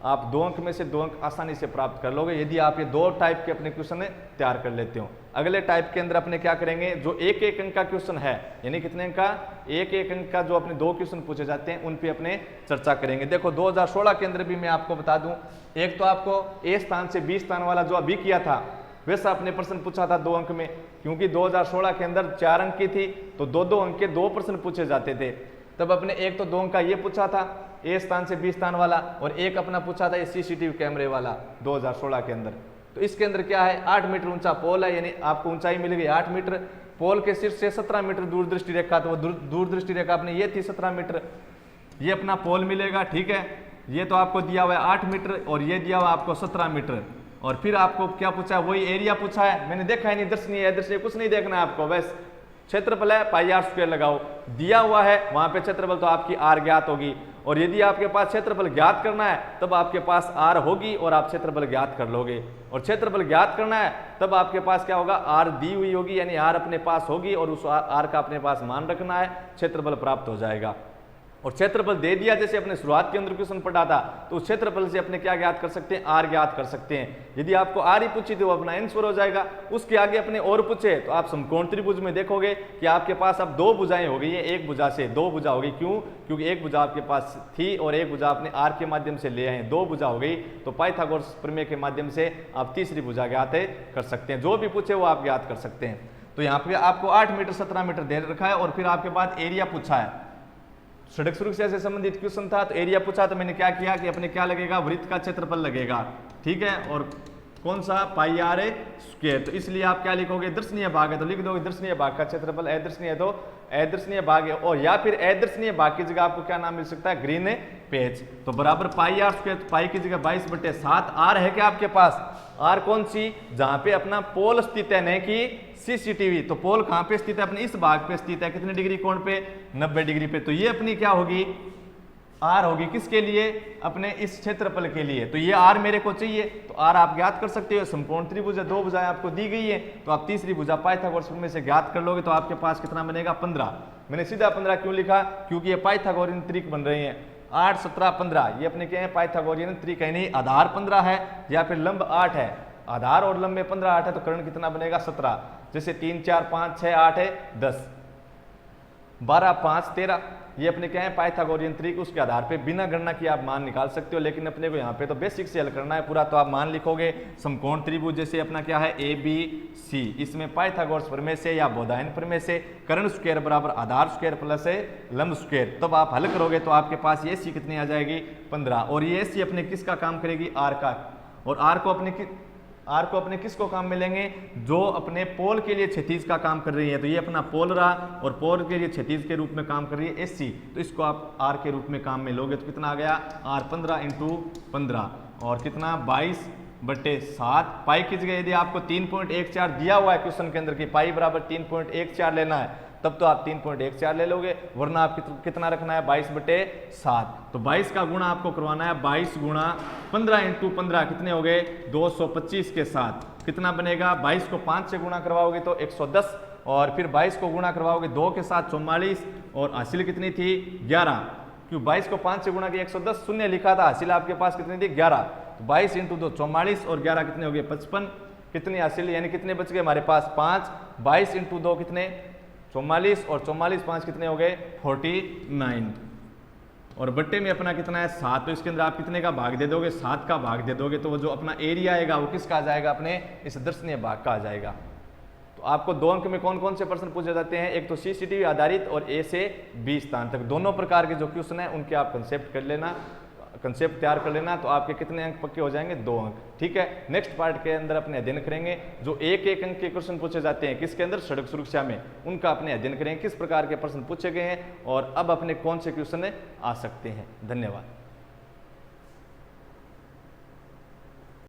आप 2 अंक में से 2 अंक आसानी से प्राप्त कर लोगे यदि आप ये 2 टाइप के अपने क्वेश्चन तैयार कर लेते हो। अगले टाइप के अंदर अपने क्या करेंगे, जो 1-1 अंक का क्वेश्चन है, यानी कितने अंक का? 1-1 अंक का जो अपने 2 क्वेश्चन पूछे जाते हैं उन पे अपने चर्चा करेंगे। देखो 2016 के अंदर भी मैं आपको बता दूं, एक तो आपको ए स्थान से बी स्थान वाला जो अभी किया था वैसा अपने प्रश्न पूछा था 2 अंक में, क्योंकि 2016 के अंदर 4 अंक की थी तो 2-2 अंक के 2 प्रश्न पूछे जाते थे। तब अपने एक तो 2 अंक का ये पूछा था ए स्थान से बी स्थान वाला, और एक अपना पूछा था ये सीसीटीवी कैमरे वाला 2016 के अंदर। तो इसके अंदर क्या है, 8 मीटर ऊंचा पोल है, यानी आपको ऊंचाई मिलेगी 8 मीटर। पोल के शीर्ष से 17 मीटर दूरदृष्टि रेखा, तो वो दूरदृष्टि रेखा अपने ये थी 17 मीटर, ये अपना पोल मिलेगा। ठीक है, ये तो आपको दिया हुआ है 8 मीटर और ये दिया हुआ आपको 17 मीटर। और फिर आपको क्या पूछा है, वही एरिया पूछा है। मैंने देखा है नहीं, दर्शनीय है, दृश्य कुछ नहीं देखना है आपको, बस क्षेत्रफल है πr² लगाओ, दिया हुआ है वहां पे क्षेत्रफल, तो आपकी r ज्ञात होगी। और यदि आपके पास क्षेत्रफल ज्ञात करना है तब आपके पास r होगी और आप क्षेत्रफल ज्ञात कर लोगे। और क्षेत्रफल ज्ञात करना है तब आपके पास क्या होगा, r दी हुई होगी, यानी r अपने पास होगी और उस r का अपने पास मान रखना है, क्षेत्रफल प्राप्त हो जाएगा। और क्षेत्रफल दे दिया, जैसे अपने शुरुआत के अंदर क्वेश्चन पढ़ा था, तो उस क्षेत्रफल से अपने क्या ज्ञात कर सकते हैं, r ज्ञात कर सकते हैं। यदि आपको r ही पूछी तो वो अपना आंसर हो जाएगा। उसके आगे अपने और पूछे तो आप समकोण त्रिभुज में देखोगे कि आपके पास अब 2 भुजाएं हो गई है, एक भुजा से 2 भुजा हो गई। क्यों? क्योंकि एक भुजा आपके पास थी और एक भुजा आपने r के माध्यम से ले आए, 2 भुजा हो गई। तो पाइथागोरस प्रमेय के माध्यम से आप तीसरी भुजा ज्ञात कर सकते हैं। जो भी पूछे वो आप ज्ञात कर सकते हैं। तो यहाँ पे आपको 8 मीटर 17 मीटर दे रखा है और फिर आपके पास एरिया पूछा है। सड़क सुरक्षा से संबंधित क्वेश्चन था तो एरिया पूछा, तो मैंने क्या किया कि अपने क्या लगेगा, वृत्त का क्षेत्रफल लगेगा। ठीक है, और कौन सा, पाई आर स्क्वायर। तो इसलिए आप क्या लिखोगे, दर्शनीय भाग है तो लिख दोगे दर्शनीय भाग का क्षेत्रफल, अदर्शनीय है तो अदर्शनीय भाग है, और या फिर अदर्शनीय भाग की जगह आपको क्या नाम मिल सकता है, ग्रीन पेज। तो बराबर पाई आर स्क्वायर, पाई की जगह 22/7। आर है क्या आपके पास, आर कौन सी, जहां पे अपना पोल स्थित है, नहीं कि सीसीटीवी। तो पोल कहां पे स्थित है, अपने इस भाग पे स्थित है, कितने डिग्री कोण पे, 90 डिग्री पे। तो ये अपनी क्या होगी, आर होगी, किसके लिए, अपने इस क्षेत्रफल के लिए। तो ये आर मेरे को चाहिए, तो आर आप ज्ञात कर सकते हो। समकोण त्रिभुज है, 2 भुजाएं आपको दी गई है, तो आप तीसरी भुजा पाइथागोरस प्रमेय से ज्ञात कर लोगे, तो आपके पास कितना बनेगा, 15। मैंने सीधा 15 क्यों लिखा, क्योंकि ये पाइथागोरियन त्रिक बन रहे हैं, 8, 17, 15। ये अपने क्या है, पाइथागोरियन त्रिक है, नहीं आधार 15 है या फिर लंब 8 है, आधार और लंब में 15, 8 है, तो कर्ण कितना बनेगा, 17। जैसे 3, 4, 5, 6, 8 है, 10, 12, 5, 13। ये अपने क्या है, पाइथागोरियन त्रिक, उसके आधार पे बिना गणना किए आप मान निकाल सकते हो, लेकिन अपने को यहाँ पे तो बेसिक से हल करना है पूरा। तो आप मान लिखोगे समकोण त्रिभुज, जैसे अपना क्या है, ए बी सी, इसमें पाइथागोरस प्रमेय से या बोधायन प्रमेय से कर्ण स्क्वायर बराबर आधार स्क्वायर प्लस लंब स्क्वायर। तब आप हल करोगे तो आपके पास ये सी कितनी आ जाएगी, 15। और ये सी अपने किसका काम करेगी, आर का। और आर को अपने किसको काम मिलेंगे, जो अपने पोल के लिए क्षैतिज का काम कर रही है। तो ये अपना पोल रहा, और पोल के लिए क्षैतिज के रूप में काम कर रही है एससी। तो इसको आप आर के रूप में काम में लोगे, तो कितना आ गया, आर 15 × 15, और कितना 22/7। पाई की जगह यदि आपको 3.14 दिया हुआ है क्वेश्चन के अंदर की पाई बराबर 3.14 लेना है, तब तो आप 3.14 ले लोगे, वरना आप कितना रखना है, 22/7। तो 22 का गुणा आपको करवाना है, 22 गुणा 15 × 15 कितने हो गए, 225 के साथ कितना बनेगा, 22 को 5 से गुणा करवाओगे तो 110, और फिर 22 को गुणा करवाओगे 2 के साथ 44, और हासिल कितनी थी, 11। क्यों, 22 को 5 से गुणा किया 110, शून्य लिखा था, हासिल आपके पास कितनी थी, 11। तो 22 × 2 44, और 11 कितने हो गए, 55। कितनी हासिल, यानी कितने बच गए हमारे पास, 5। 22 × 2 कितने, 44, और 44, 5 कितने हो गए, 49, और बट्टे में अपना कितना है, 7। तो इसके अंदर आप कितने का भाग दे दोगे, 7 का भाग दे दोगे, तो वो जो अपना एरिया आएगा वो किसका आ जाएगा, अपने इस दर्शनीय भाग का आ जाएगा। तो आपको 2 अंक में कौन कौन से प्रश्न पूछे जाते हैं, एक तो सीसीटीवी आधारित और ए से बी स्थान तक, दोनों प्रकार के जो क्वेश्चन है उनके आप कंसेप्ट कर लेना, कंसेप्ट तैयार कर लेना, तो आपके कितने अंक पक्के हो जाएंगे, 2 अंक। ठीक है, नेक्स्ट पार्ट के अंदर अपने अध्ययन करेंगे जो 1-1 अंक के क्वेश्चन पूछे जाते हैं किसके अंदर, सड़क सुरक्षा में, उनका अपने अध्ययन करेंगे, किस प्रकार के प्रश्न पूछे गए हैं और अब अपने कौन से क्वेश्चन आ सकते हैं। धन्यवाद।